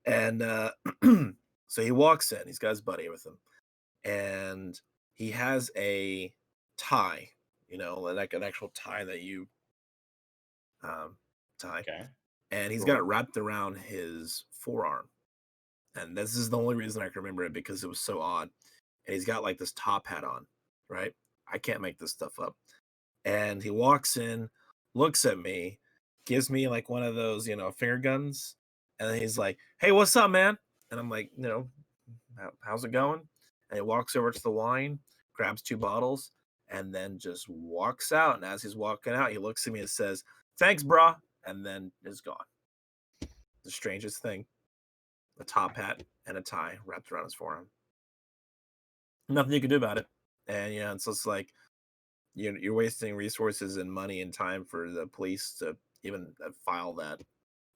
S1: And so he walks in, he's got his buddy with him, and he has a tie, like an actual tie that you tie,
S3: Okay.
S1: and he's
S3: Cool.
S1: got it wrapped around his forearm. And this is the only reason I can remember it because it was so odd. And he's got like this top hat on, right? I can't make this stuff up. And he walks in, looks at me, gives me like one of those, finger guns. And then he's like, "Hey, what's up, man?" And I'm like, how's it going? And he walks over to the wine, grabs 2 bottles, and then just walks out. And as he's walking out, he looks at me and says, "Thanks, brah," and then is gone. The strangest thing. A top hat and a tie wrapped around his forearm. Nothing you can do about it. And it's just like you're wasting resources and money and time for the police to even file that.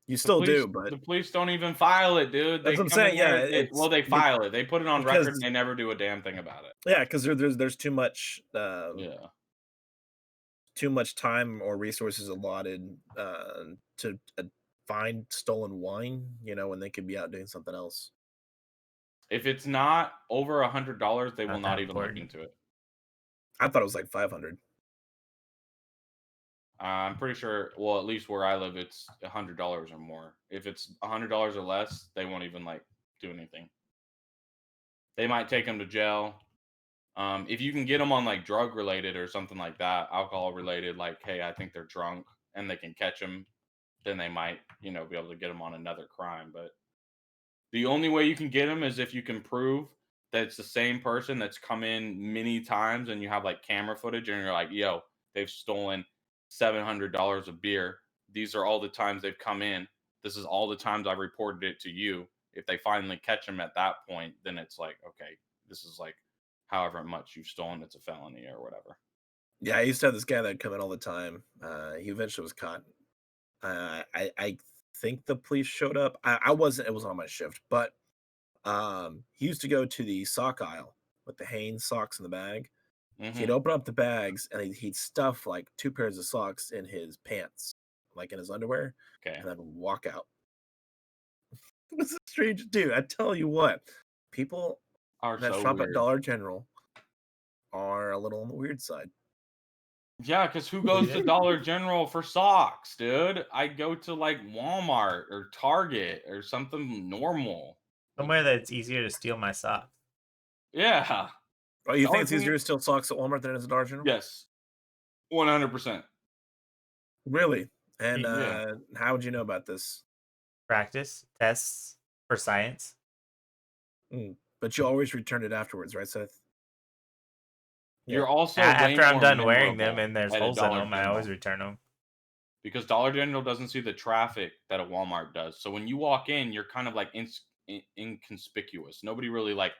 S1: You still do, but
S3: the police don't even file it, dude.
S1: That's what I'm
S3: come in
S1: saying, yeah,
S3: there,
S1: it's-
S3: they file it. They put it on record
S1: because-
S3: and they never do a damn thing about it.
S1: yeah, because there's too much
S3: Yeah.
S1: too much time or resources allotted to find stolen wine, when they could be out doing something else.
S3: If it's not over $100, they will
S2: Not
S3: not
S2: that
S3: even look
S2: important.
S3: into it.
S1: I thought it was like 500.
S3: I'm pretty sure. Well, at least where I live, it's $100 or more. If it's $100 or less, they won't even like do anything. They might take them to jail. If you can get them on like drug related or something like that, alcohol related, like, hey, I think they're drunk, and they can catch them, then they might, be able to get them on another crime. But the only way you can get them is if you can prove that it's the same person that's come in many times, and you have like camera footage, and you're like, yo, they've stolen $700 of beer. These are all the times they've come in. This is all the times I've reported it to you. If they finally catch them at that point, then it's like, okay, this is like however much you've stolen, it's a felony or whatever.
S1: Yeah, I used to have this guy that would come in all the time. He eventually was caught. I think the police showed up. I wasn't. It wasn't on my shift, but he used to go to the sock aisle with the Hanes socks in the bag. He'd
S3: Hmm.
S1: open up the bags and he'd stuff like 2 pairs of socks in his pants, like in his underwear,
S3: Okay.
S1: and then walk out. It was a strange dude. I tell you what, people
S3: Are
S1: that
S3: so
S1: shop at
S3: weird.
S1: Dollar General are a little on the weird side.
S3: Yeah, because who
S2: Well,
S3: goes
S2: yeah.
S3: to Dollar General for socks, dude? I go to like Walmart or Target or something normal. Like,
S2: Somewhere that's easier to steal my socks.
S3: yeah.
S1: Oh, you
S3: The
S1: think
S3: only
S1: it's
S3: thing,
S1: easier to steal socks at Walmart than it is at Dollar General?
S3: yes, 100%.
S1: Really? And
S3: Yeah.
S1: how would you know about this?
S2: Practice, tests for science.
S1: But you always returned it afterwards, right, Seth? Yeah.
S3: You're also way
S2: After I'm
S3: more
S2: done wearing them
S3: memorable
S2: and there's
S3: at a
S2: holes in
S3: Dollar
S2: them, I always
S3: General
S2: return them.
S3: because Dollar General doesn't see the traffic that a Walmart does. So when you walk in, you're kind of like inconspicuous. Nobody really like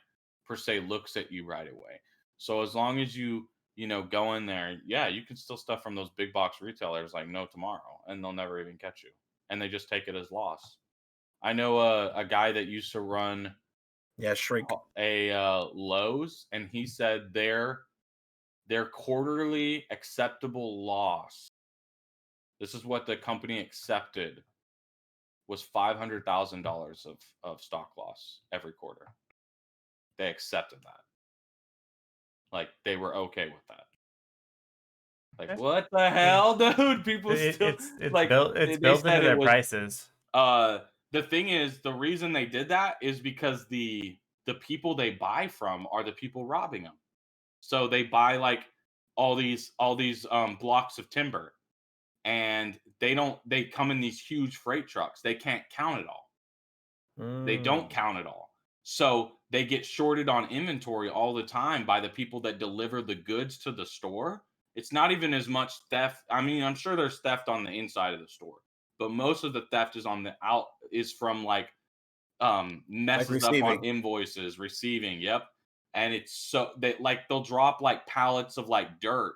S3: per se looks at you right away. So as long as you go in there, yeah, you can steal stuff from those big box retailers like no tomorrow, and they'll never even catch you, and they just take it as loss. I know a guy that used to run
S1: Yeah, shrink.
S3: a Lowe's, and he said their quarterly acceptable loss. This is what the company accepted was $500,000 of stock loss every quarter. They accepted that. Like they were okay with that. Like
S2: Okay.
S3: what the hell, dude? People still
S2: It's
S3: like
S2: built
S3: they
S2: built
S3: said
S2: into
S3: it
S2: their
S3: was
S2: prices.
S3: the thing is the reason they did that is because the people they buy from are the people robbing them. So they buy like all these blocks of timber, and they come in these huge freight trucks. They can't count it all. They don't
S1: Mm.
S3: count it all. So they get shorted on inventory all the time by the people that deliver the goods to the store. It's not even as much theft. I mean, I'm sure there's theft on the inside of the store, but most of the theft is on the out is from like
S1: Like
S3: messes up on
S1: receiving.
S3: invoices, receiving. Yep. And it's so they like they'll drop like pallets of like dirt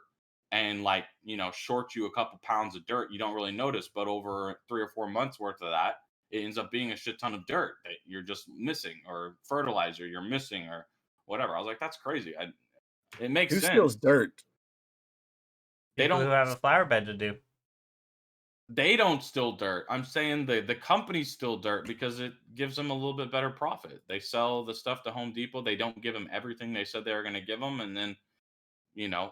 S3: and like, short you a couple pounds of dirt. You don't really notice, but over 3 or 4 months worth of that, it ends up being a shit ton of dirt that you're just missing, or fertilizer you're missing, or whatever. I was like, that's crazy. It makes
S1: Who
S3: sense.
S1: steals dirt?
S3: They
S2: People who
S3: don't
S2: have a flower bed to do.
S3: they don't steal dirt. I'm saying the companies steal dirt because it gives them a little bit better profit. They sell the stuff to Home Depot. They don't give them everything they said they were going to give them, and then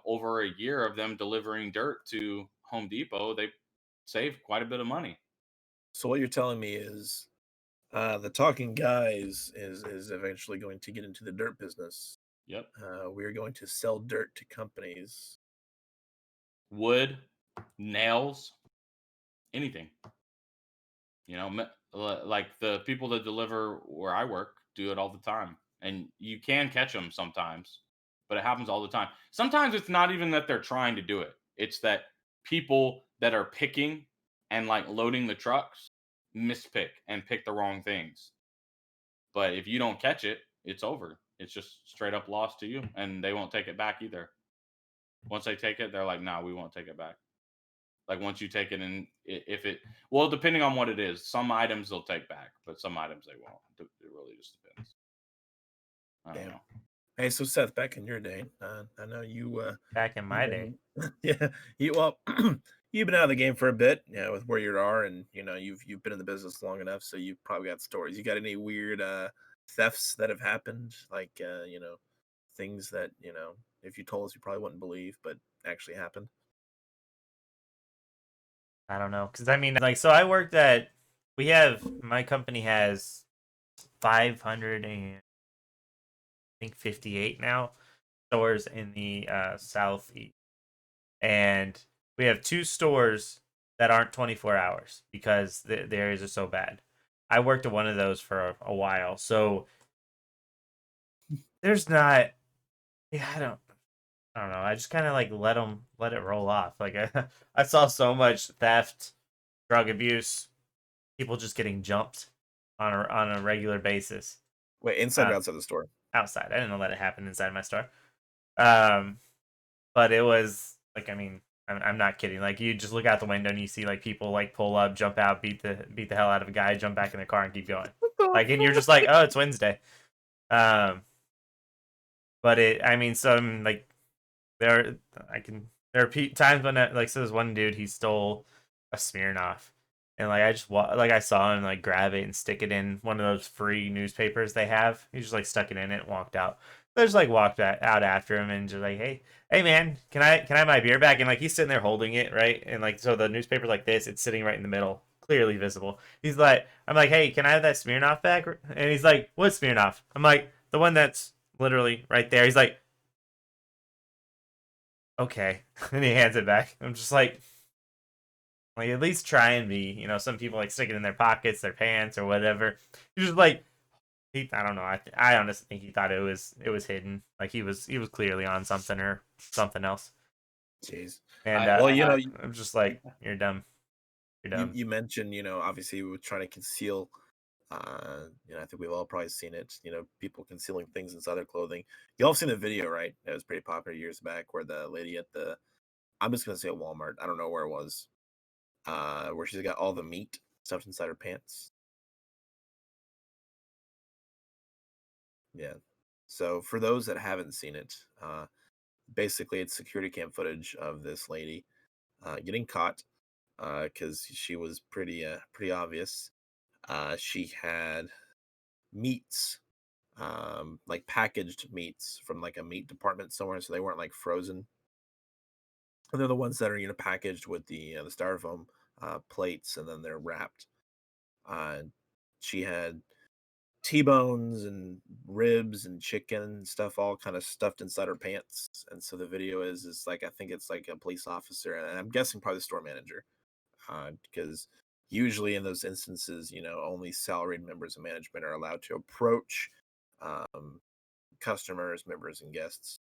S3: over a year of them delivering dirt to Home Depot, they save quite a bit of money.
S1: So what you're telling me is the Talking Guys is eventually going to get into the dirt business.
S3: Yep.
S1: We're going to sell dirt to companies.
S3: Wood, nails, anything. Like the people that deliver where I work do it all the time, and you can catch them sometimes, but it happens all the time. Sometimes it's not even that they're trying to do it; it's that people that are picking and like loading the trucks mispick and pick the wrong things. But if you don't catch it, it's over. It's just straight up lost to you, and they won't take it back either. Once they take it, they're like, "No, we won't take it back." Like once you take it and if it well, depending on what it is, some items they'll take back, but some items they won't. It really just depends. I don't
S1: Damn.
S3: know.
S1: Hey, so Seth, back in your day, I know you
S2: Back in
S1: you've
S2: my day.
S1: been yeah, you've been out of the game for a bit, with where you are, and you've been in the business long enough, so you've probably got stories. You got any weird thefts that have happened, like things that if you told us, you probably wouldn't believe, but actually happened.
S2: I don't know, because I mean, like, so I worked at. My company has 500 and I think 58 now stores in the southeast, and we have two stores that aren't 24 hours because the areas are so bad. I worked at one of those for a while, so there's not. Yeah, I don't know. I just kind of like let it roll off. Like I saw so much theft, drug abuse, people just getting jumped on a regular basis.
S1: Wait, inside or
S2: Uh,
S1: outside the store?
S2: outside. I didn't know that it happened inside my store. Um, but it was like, I mean, I'm not kidding. Like you just look out the window and you see like people like pull up, jump out, beat the hell out of a guy, jump back in the car and keep going.
S1: What the
S2: Like, and you're
S1: fuck?
S2: just like, oh, it's Wednesday. Um, but I mean, some like there, there are times when like, so there's one dude, he stole a Smirnoff, and like I just like I saw him like grab it and stick it in one of those free newspapers they have. He just like stuck it in it and walked out. I just like walked out after him and just like, hey man, can I have my beer back? And like he's sitting there holding it, right, and like so the newspaper's like this, it's sitting right in the middle, clearly visible. I'm like, hey, can I have that Smirnoff back? And he's like, what Smirnoff? I'm like, the one that's literally right there. He's like, okay. And he hands it back. I'm just like at least try and be, some people like stick it in their pockets, their pants, or whatever. He's just like I don't know. I honestly think he thought it was hidden. Like he was clearly on something or something else.
S1: Jeez.
S2: And
S1: Well,
S2: I'm just like, you're dumb. You're
S1: you
S2: dumb.
S1: you mentioned, obviously we were trying to conceal. I think we've all probably seen it. People concealing things inside their clothing. You all seen the video, right? It was pretty popular years back, where the lady at the, I'm just gonna say at Walmart. I don't know where it was. Where she's got all the meat stuffed inside her pants. Yeah. So for those that haven't seen it, basically it's security cam footage of this lady getting caught because she was pretty obvious. She had meats, like packaged meats from like a meat department somewhere, so they weren't like frozen. And they're the ones that are packaged with the styrofoam plates, and then they're wrapped. Uh, she had T-bones and ribs and chicken and stuff all kind of stuffed inside her pants. And so the video is like, I think it's like a police officer, and I'm guessing probably the store manager, because usually in those instances, only salaried members of management are allowed to approach um, customers, members, and guests,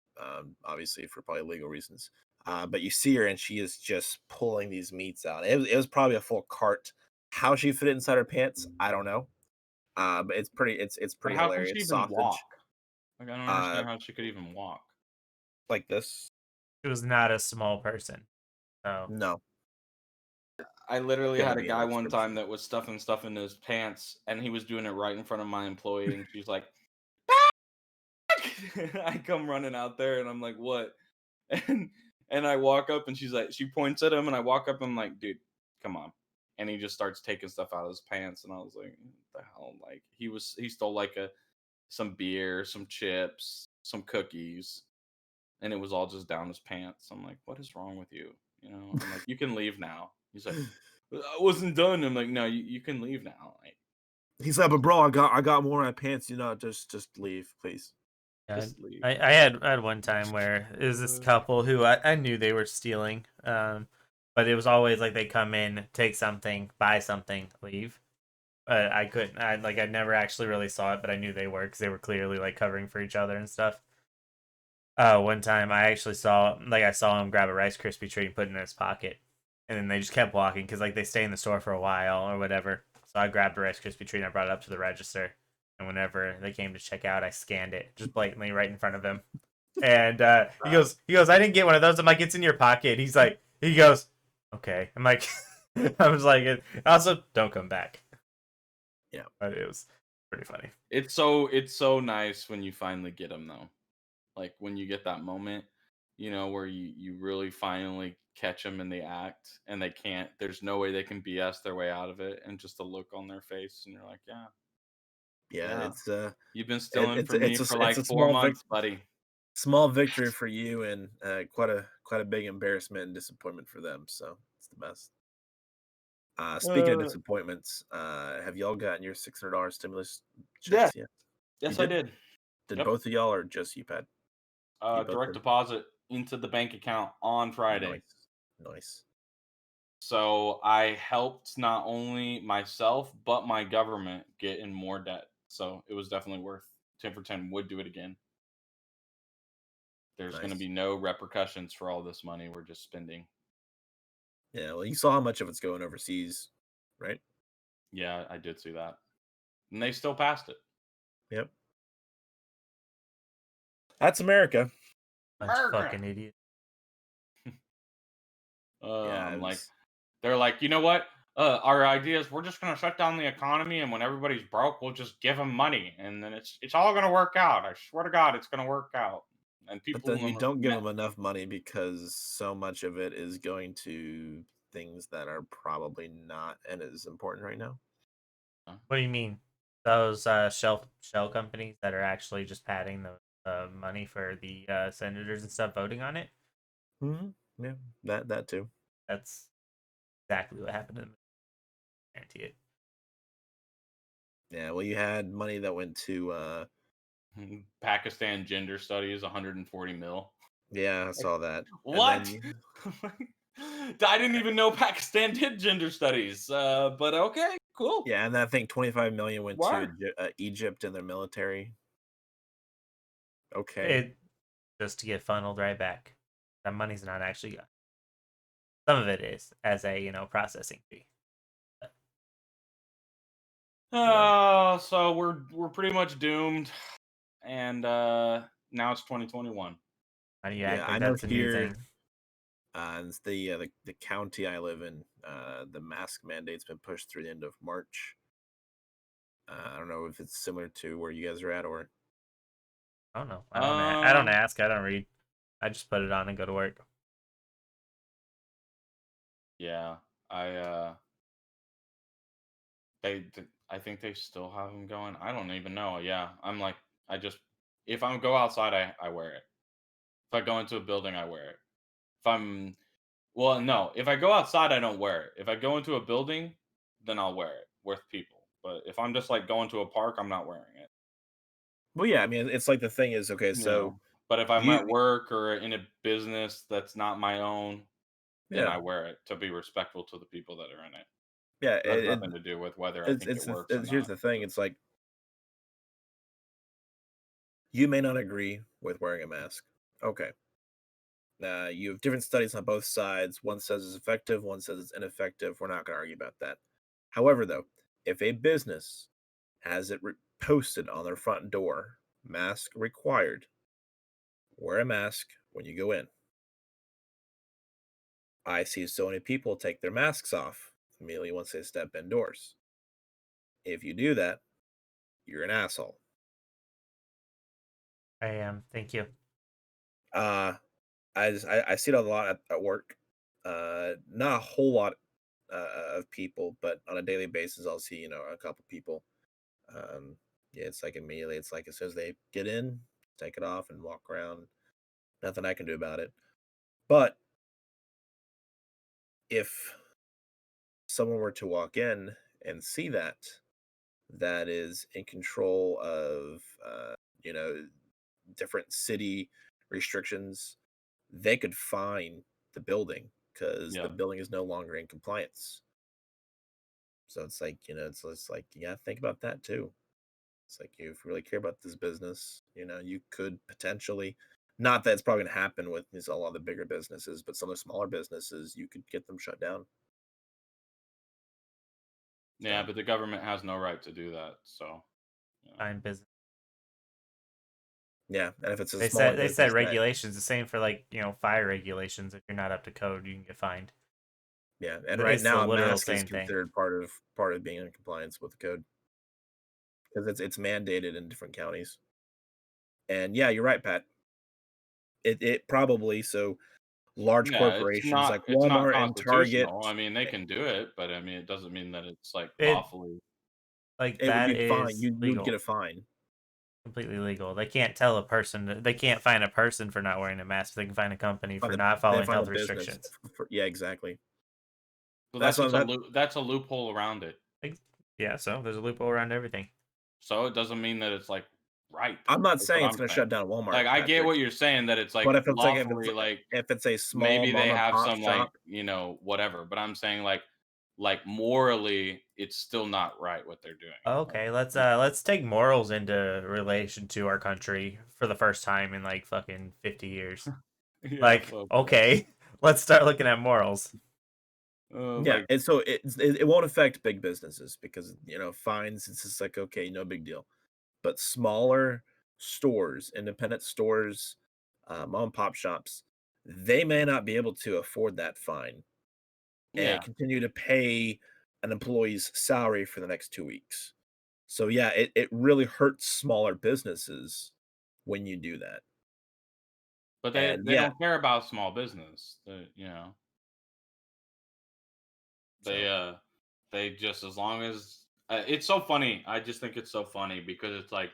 S1: obviously for probably legal reasons. But you see her, and she is just pulling these meats out. It was probably a full cart. How she fit it inside her pants, I don't know. But it's
S3: But
S1: pretty
S3: how can she
S1: hilarious.
S3: even walk?
S1: Sausage,
S3: Like, I don't
S1: uh,
S3: understand how she could even walk.
S1: like this.
S2: It was not a small person. So
S1: No,
S3: I literally
S1: couldn't
S3: had a
S1: be any
S3: guy one time
S1: description.
S3: that was stuffing stuff in his pants, and he was doing it right in front of my employee, and she's like, I come running out there, and I'm like, what? And I walk up, and she's like, she points at him, and I walk up, and I'm like, dude, come on. And he just starts taking stuff out of his pants, and I was like, what the hell? Like he stole like some beer, some chips, some cookies, and it was all just down his pants. I'm like, what is wrong with you? I'm like, you can leave now. He's like, I wasn't done. I'm like, no, you can leave now. Like,
S1: He's like, but bro, I got more in my pants. Just leave, please.
S2: yeah,
S3: just leave.
S2: I had one time where it was this couple who I knew they were stealing, but it was always like they come in, take something, buy something, leave. But I couldn't. I never actually really saw it, but I knew they were because they were clearly like covering for each other and stuff. One time I actually I saw him grab a Rice Krispie treat and put it in his pocket, and then they just kept walking because like they stay in the store for a while or whatever. So I grabbed a Rice Krispie treat and I brought it up to the register, and whenever they came to check out, I scanned it just blatantly right in front of him. And he goes, I didn't get one of those. I'm like, it's in your pocket. He goes, okay. I'm like, I was like, also don't come back.
S1: Yeah.
S2: But it was pretty funny.
S3: It's so nice when you finally get them though. like when you get that moment, where you really finally catch them in the act and they can't. There's no way they can BS their way out of it, and just a look on their face, and you're like, yeah,
S1: Yeah,
S3: yeah,
S1: it's
S3: you've been stealing
S1: it's
S3: from me for
S1: it's
S3: like
S1: a
S3: 4 months, buddy.
S1: small victory for you, and quite a big embarrassment and disappointment for them. So it's the best. Speaking of
S3: Uh,
S1: disappointments, have y'all gotten your $600 stimulus
S3: yeah,
S1: checks yet? You
S3: yes, I
S1: did?
S3: did.
S1: Did
S3: Yep.
S1: both of y'all or just you, Pat? You both
S3: Direct
S1: did.
S3: deposit into the bank account on Friday.
S1: Nice, nice.
S3: So I helped not only myself but my government get in more debt. So it was definitely worth 10 for 10. Would do it again. There's going to
S1: Nice.
S3: be no repercussions for all this money we're just spending.
S1: Yeah, well, you saw how much of it's going overseas, right?
S3: Yeah, I did see that. And they still passed it.
S1: Yep. That's America.
S2: Bunch of
S3: America.
S2: fucking idiots.
S1: Yeah, it
S3: I'm like,
S1: was.
S3: they're like, you know what? Our idea is we're just going to shut down the economy, and when everybody's broke, we'll just give them money, and then it's all going to work out. I swear to God, it's going to work out. And
S1: But
S3: people,
S1: then you don't give them enough money because so much of it is going to things that are probably not and as important right now.
S2: What do you mean? Those shell companies that are actually just padding the money for the senators and stuff voting on it?
S1: Yeah, that too.
S2: That's exactly what happened to them. I guarantee it.
S1: Yeah, well, you had money that went to
S3: Pakistan gender studies, 140 mil.
S1: yeah, I saw that.
S3: What?
S1: And then,
S3: I didn't even know Pakistan did gender studies. But okay, cool.
S1: yeah, and I think 25 million went to
S3: Word.
S1: Egypt and their military. Okay.
S2: It just to get funneled right back. That money's not actually gone. Some of it is as a processing fee.
S3: So we're pretty much doomed, and now it's 2021.
S2: How do you
S1: Yeah,
S2: act
S1: I
S2: like
S1: know
S2: that's a new
S1: here,
S2: thing?
S1: it's the county I live in. The mask mandate's been pushed through the end of March. I don't know if it's similar to where you guys are at, or
S2: I don't know. I don't
S3: Um,
S2: ask. I don't read. I just put it on and go to work.
S3: yeah, I think they still have them going. I don't even know. Yeah, I'm like, I just if I go outside, I wear it. If I go into a building, I wear it. If I'm Well, no, if I go outside, I don't wear it. If I go into a building, then I'll wear it with people. But if I'm just like going to a park, I'm not wearing it.
S1: well, yeah. I mean, it's like the thing is, okay,
S3: You
S1: so
S3: know. But if I'm
S1: you,
S3: at work or in a business that's not my own, then
S1: yeah,
S3: I wear it to be respectful to the people that are in it.
S1: yeah.
S3: It has nothing to do with whether I think it works or
S1: Here's
S3: not.
S1: the thing. It's like you may not agree with wearing a mask. Okay. You have different studies on both sides. One says it's effective, one says it's ineffective. We're not going to argue about that. However, though, if a business has it posted on their front door, mask required, wear a mask when you go in. I see so many people take their masks off immediately once they step indoors. If you do that, you're an asshole.
S2: I am. Thank you.
S1: Uh, I see it a lot at work. Not a whole lot of people, but on a daily basis, I'll see a couple people. Yeah, it's like immediately, it's like as soon as they get in, take it off and walk around. Nothing I can do about it. But if someone were to walk in and see that is in control of you know different city restrictions, they could fine the building because the
S3: Yeah.
S1: building is no longer in compliance. So it's like it's like you gotta think about that too. It's like if you really care about this business, you could potentially, not that it's probably going to happen with a lot of the bigger businesses, but some of the smaller businesses, you could get them shut down.
S3: Yeah,
S1: So
S3: but the government has no right to do that. So,
S2: Fine business.
S1: yeah, and if it's a
S2: They
S1: smaller
S2: set
S1: business that,
S2: regulations the same for like fire regulations. If you're not up to code, you can get fined.
S1: yeah, and right
S2: It's the
S1: now a
S2: literal
S1: mask is
S2: same thing.
S1: considered part of being in compliance with the code because it's mandated in different counties. And yeah, you're right, Pat. It probably so large
S3: Yeah,
S1: corporations like
S3: it's not
S1: Walmart and Target,
S3: constitutional. I mean, they can do it, but I mean, it doesn't mean that it's like
S2: It
S3: lawfully.
S2: like
S1: it would
S2: that
S1: be fine.
S2: is
S1: You would get
S2: legal,
S1: a fine.
S2: completely legal. They can't tell a person. They can't find a person for not wearing a mask. They can find a company
S1: But
S2: for not
S1: they
S2: following
S1: find a
S2: health
S1: business.
S2: restrictions.
S1: Yeah, exactly.
S3: So
S1: That's
S3: that's
S1: what
S3: just
S1: that.
S3: that's a loophole around it.
S2: Like, yeah, so there's a loophole around everything.
S3: So it doesn't mean that it's like right.
S1: I'm not
S3: That's what
S1: saying it's
S3: I'm
S1: going to
S3: saying.
S1: shut down Walmart,
S3: Like I get
S1: Patrick.
S3: what you're saying that it's like
S1: But
S3: lawfully like
S1: if it's a small
S3: maybe they
S1: mom and
S3: have
S1: pop
S3: some like,
S1: shop,
S3: whatever, but I'm saying like morally it's still not right what they're doing. Like
S2: Okay, let's take morals into relation to our country for the first time in like fucking 50 years.
S3: yeah,
S2: Like,
S3: fuck that.
S2: okay, let's start looking at morals.
S1: yeah,
S3: Like
S1: and so it won't affect big businesses because fines. It's just like okay, no big deal. But smaller stores, independent stores, mom and pop shops, they may not be able to afford that fine and
S3: yeah.
S1: continue to pay an employee's salary for the next 2 weeks. So yeah, it really hurts smaller businesses when you do that.
S3: But
S1: And
S3: they
S1: yeah,
S3: don't care about small business. They
S1: so
S3: they just as long as it's so funny. I just think it's so funny because it's like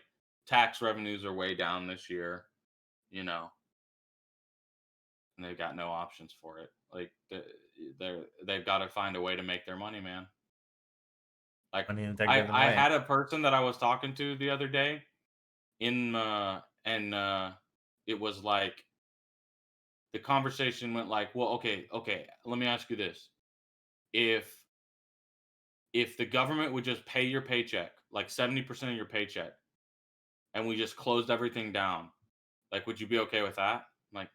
S3: tax revenues are way down this year, you know, and they've got no options for it. Like they've got to find a way to make their money, man. Like
S2: Money that they're
S3: I
S2: giving
S3: I
S2: away.
S3: had a person that I was talking to the other day and it was like the conversation went like, well, okay, let me ask you this: if the government would just pay your paycheck, like 70% of your paycheck, and we just closed everything down, like, would you be okay with that? I'm like,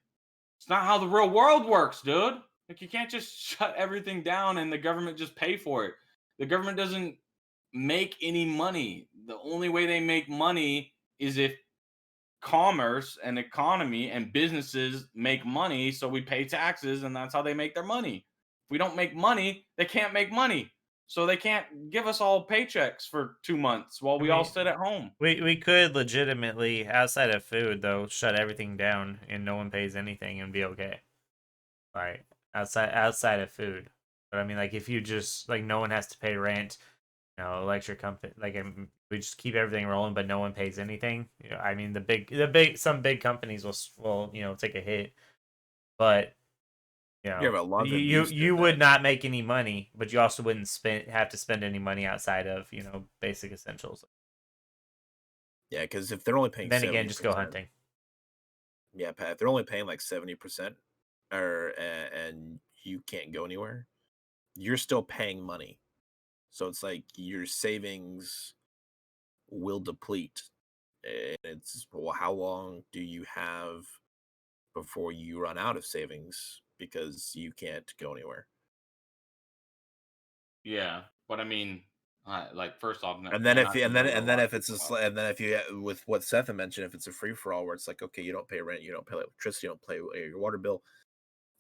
S3: it's not how the real world works, dude. Like, you can't just shut everything down and the government just pay for it. The government doesn't make any money. The only way they make money is if commerce and economy and businesses make money, so we pay taxes, and that's how they make their money. If we don't make money, they can't make money. So they can't give us all paychecks for 2 months while
S2: I
S3: we all
S2: mean,
S3: sit at home.
S2: we could legitimately, outside of food though, shut everything down and no one pays anything and be okay. Right. Outside of food. But I mean like if you just like no one has to pay rent, electric company like we just keep everything rolling but no one pays anything. I mean the big some big companies will take a hit, but
S1: you have a lot of abuse
S2: you
S1: doing
S2: would
S1: that.
S2: not make any money, but you also wouldn't have to spend any money outside of, basic essentials.
S1: Yeah, because if they're only
S2: And
S1: paying
S2: then again,
S1: seventy
S2: just go
S1: percent,
S2: hunting.
S1: yeah, Pat, if they're only paying like 70%, or and you can't go anywhere, you're still paying money. So it's like your savings will deplete. And it's well, how long do you have before you run out of savings because you can't go anywhere?
S3: Yeah, but I mean, like first off,
S1: And then if
S3: not to blow your
S1: and then if
S3: life
S1: it's a
S3: up.
S1: and then if you with what Seth had mentioned, if it's a free for all where it's like okay, you don't pay rent, you don't pay electricity, you don't pay your water bill,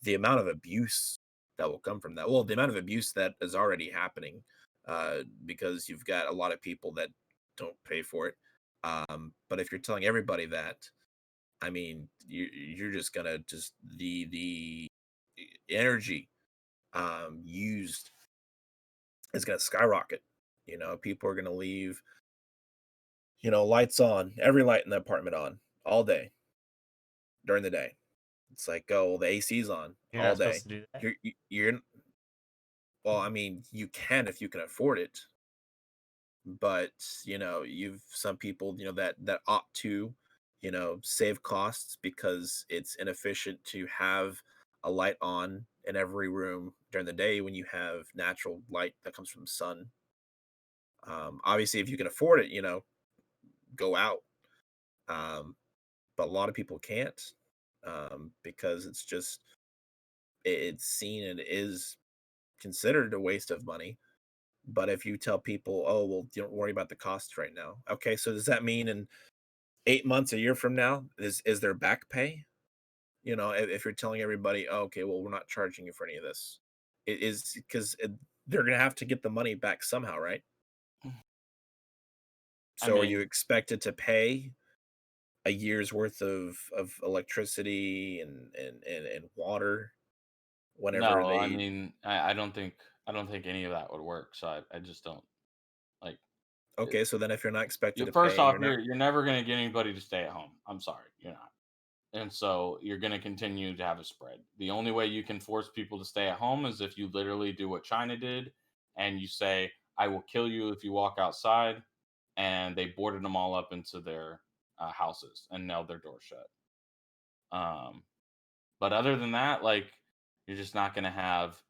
S1: the amount of abuse that will come from that. Well, the amount of abuse that is already happening, because you've got a lot of people that don't pay for it. But if you're telling everybody that, I mean, you're just gonna just the energy used is gonna skyrocket. People are gonna leave, lights on, every light in the apartment on all day during the day. It's like, oh, well, the AC's on
S2: You're
S1: all
S2: not supposed
S1: day.
S2: to do that.
S1: You're well, I mean, you can if you can afford it, but you've some people, that opt to, save costs because it's inefficient to have a light on in every room during the day when you have natural light that comes from the sun. Obviously, if you can afford it, go out. Um, but a lot of people can't, because it's just it's seen and is considered a waste of money. But if you tell people, "Oh, well, don't worry about the costs right now." Okay, so does that mean in 8 months, a year from now, is there back pay? If you're telling everybody, "Oh, okay, well, we're not charging you for any of this." It is because they're gonna have to get the money back somehow, right?
S3: I
S1: So are you
S3: mean,
S1: expected to pay a year's worth of electricity and water whenever
S3: No, I
S1: they.
S3: mean, I don't think any of that would work. So I just don't like.
S1: Okay, so then if you're not expected to
S3: First
S1: pay and
S3: off,
S1: you're not.
S3: you're never gonna get anybody to stay at home. I'm sorry, you're not. And so you're gonna continue to have a spread. The only way you can force people to stay at home is if you literally do what China did, and you say, "I will kill you if you walk outside," and they boarded them all up into their houses and nailed their doors shut. Um, but other than that, like, you're just not gonna have.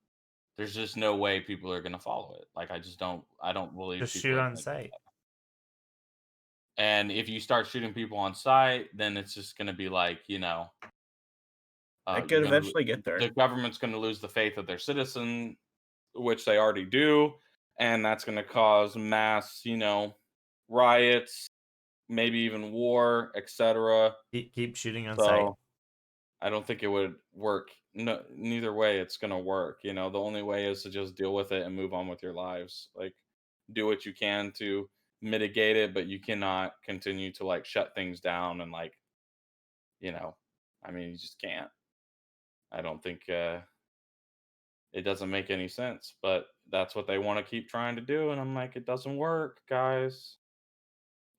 S3: There's just no way people are gonna follow it. Like, I just don't. I don't believe
S2: Just
S3: people
S2: shoot
S3: are
S2: on
S3: gonna do
S2: sight.
S3: that. And if you start shooting people on site, then it's just gonna be like,
S1: I
S3: you're
S1: could
S3: gonna
S1: eventually get
S3: the
S1: there.
S3: government's gonna lose the faith of their citizen, which they already do, and that's gonna cause mass, riots, maybe even war, etc.
S2: Keep shooting on sight.
S3: So I don't think it would work. No, neither way it's gonna work. The only way is to just deal with it and move on with your lives. Like, do what you can to mitigate it, but you cannot continue to like shut things down and like, you know, I mean, you just can't. I don't think it doesn't make any sense, but that's what they want to keep trying to do, and I'm like, it doesn't work, guys.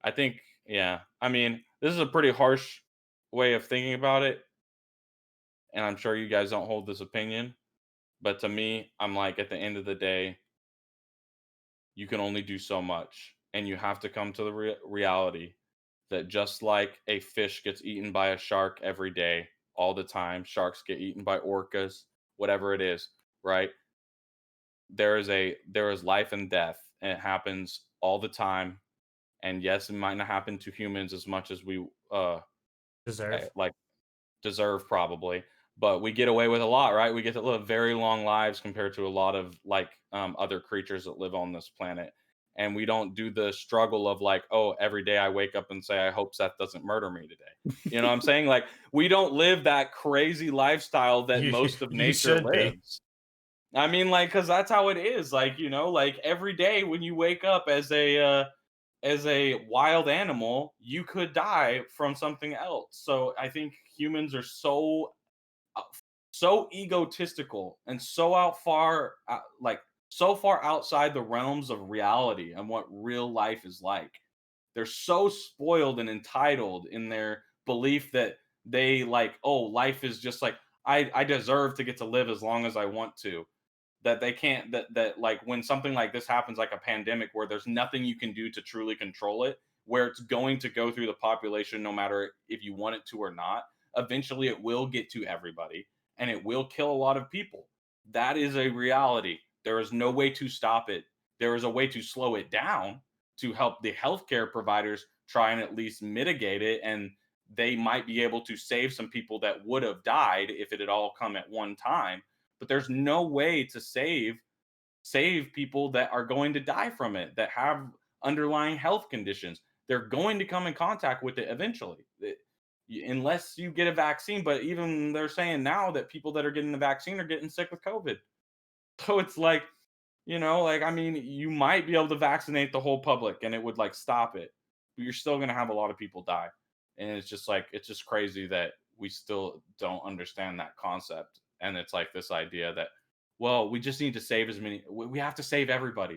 S3: I think, yeah. I mean, this is a pretty harsh way of thinking about it, and I'm sure you guys don't hold this opinion. But to me, I'm like, at the end of the day, you can only do so much. And you have to come to the reality that just like a fish gets eaten by a shark every day, all the time, sharks get eaten by orcas, whatever it is, right? There is life and death, and it happens all the time. And yes, it might not happen to humans as much as we
S2: Deserve.
S3: like deserve probably, but we get away with a lot, right? We get to live very long lives compared to a lot of like other creatures that live on this planet. And we don't do the struggle of like, oh, every day I wake up and say, I hope Seth doesn't murder me today. You know what I'm saying? Like, we don't live that crazy lifestyle that
S2: You
S3: most of
S2: you
S3: nature
S2: should be.
S3: lives. I mean, like, because that's how it is. Like, like every day when you wake up as a wild animal, you could die from something else. So I think humans are uh, so egotistical and so far outside the realms of reality and what real life is like. They're so spoiled and entitled in their belief that they like, oh, life is just like, I deserve to get to live as long as I want to, that they can't, that like when something like this happens, like a pandemic where there's nothing you can do to truly control it, where it's going to go through the population no matter if you want it to or not, eventually it will get to everybody and it will kill a lot of people. That is a reality. There is no way to stop it. There is a way to slow it down, to help the healthcare providers try and at least mitigate it, and they might be able to save some people that would have died if it had all come at one time. But there's no way to save people that are going to die from it, that have underlying health conditions. They're going to come in contact with it eventually, unless you get a vaccine. But even they're saying now that people that are getting the vaccine are getting sick with COVID. So it's like, like, I mean, you might be able to vaccinate the whole public and it would like stop it, but you're still going to have a lot of people die. And it's just like, it's just crazy that we still don't understand that concept. And it's like this idea that, well, we just need to save as many, we have to save everybody.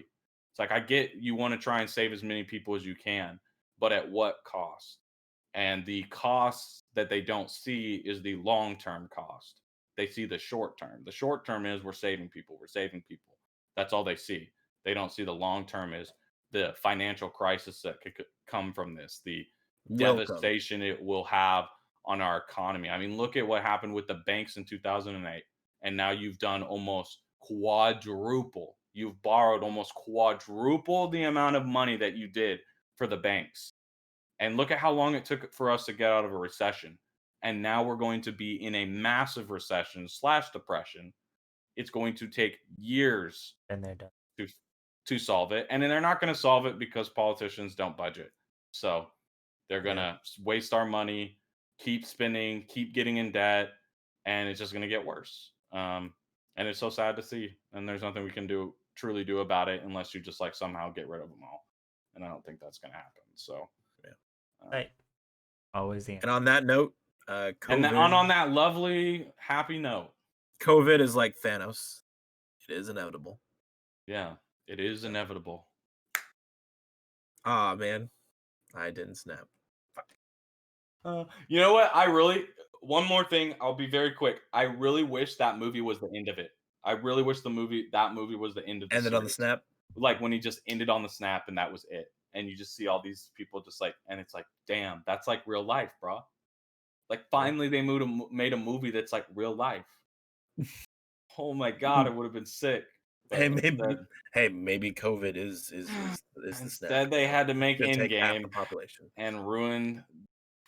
S3: It's like, I get you want to try and save as many people as you can, but at what cost? And the cost that they don't see is the long term cost. They see the short term. The short term is we're saving people, we're saving people. That's all they see. They don't see the long term is the financial crisis that could come from this, the
S1: Welcome.
S3: devastation it will have on our economy. I mean, look at what happened with the banks in 2008. And now you've done almost quadruple. You've borrowed almost quadruple the amount of money that you did for the banks. And look at how long it took for us to get out of a recession. And now we're going to be in a massive recession slash depression. It's going to take years
S2: And they're done.
S3: to to solve it. And then they're not going to solve it because politicians don't budget. So they're going to waste our money, keep spending, keep getting in debt, and it's just going to get worse. And it's so sad to see. And there's nothing we can truly do about it unless you just like somehow get rid of them all. And I don't think that's going to happen. So,
S1: Yeah.
S3: um,
S2: Right. Always the
S1: And on that note,
S3: And
S1: COVID,
S3: on that lovely, happy note,
S1: COVID is like Thanos. It is inevitable.
S3: yeah, it is inevitable.
S1: Ah, man, I didn't snap.
S3: You know what? One more thing. I'll be very quick. I really wish that movie was the end of it. I really wish that movie was the end of the
S1: Ended on the
S3: series.
S1: snap.
S3: Like when he just ended on the snap and that was it. And you just see all these people just like, and it's like, damn, that's like real life, bro. Like finally they made a movie that's like real life. Oh my god, it would have been sick. But
S1: Hey, maybe COVID is the snap.
S3: instead they had to make
S1: Could take half the
S3: Endgame
S1: population.
S3: and ruin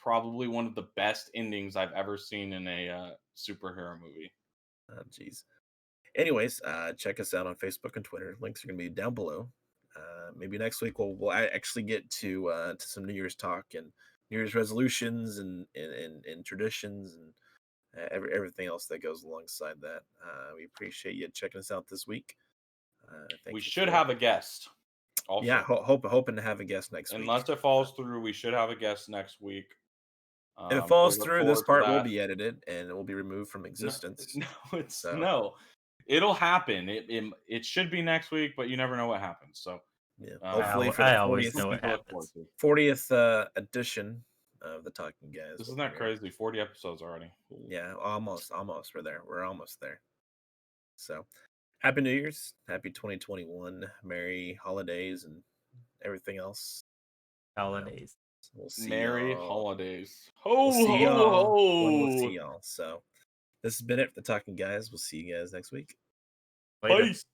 S3: probably one of the best endings I've ever seen in a superhero movie.
S1: Oh, jeez. Anyways, check us out on Facebook and Twitter. Links are going to be down below. Maybe next week we'll actually get to some New Year's talk and New Year's resolutions and traditions and everything else that goes alongside that. We appreciate you checking us out this week.
S3: We should have a guest. Also.
S1: Yeah, hoping to have a guest next week.
S3: Unless it falls through, we should have a guest next week.
S1: If it falls through, this part will be edited and it will be removed from existence.
S3: No, it'll happen. It should be next week, but you never know what happens. So
S1: yeah, hopefully for
S2: I
S1: the
S2: always know what happens.
S1: 40th edition of the Talking Guys.
S3: Isn't that crazy? 40 episodes already.
S1: Yeah, almost. We're there. We're almost there. So, happy New Year's, happy 2021, merry holidays, and everything else.
S2: Holidays.
S1: We'll see.
S3: Merry holidays.
S1: We'll see y'all. We'll see
S3: ho!
S1: y'all. So, this has been it for the Talking Guys. We'll see you guys next week.
S2: Later.
S3: Peace.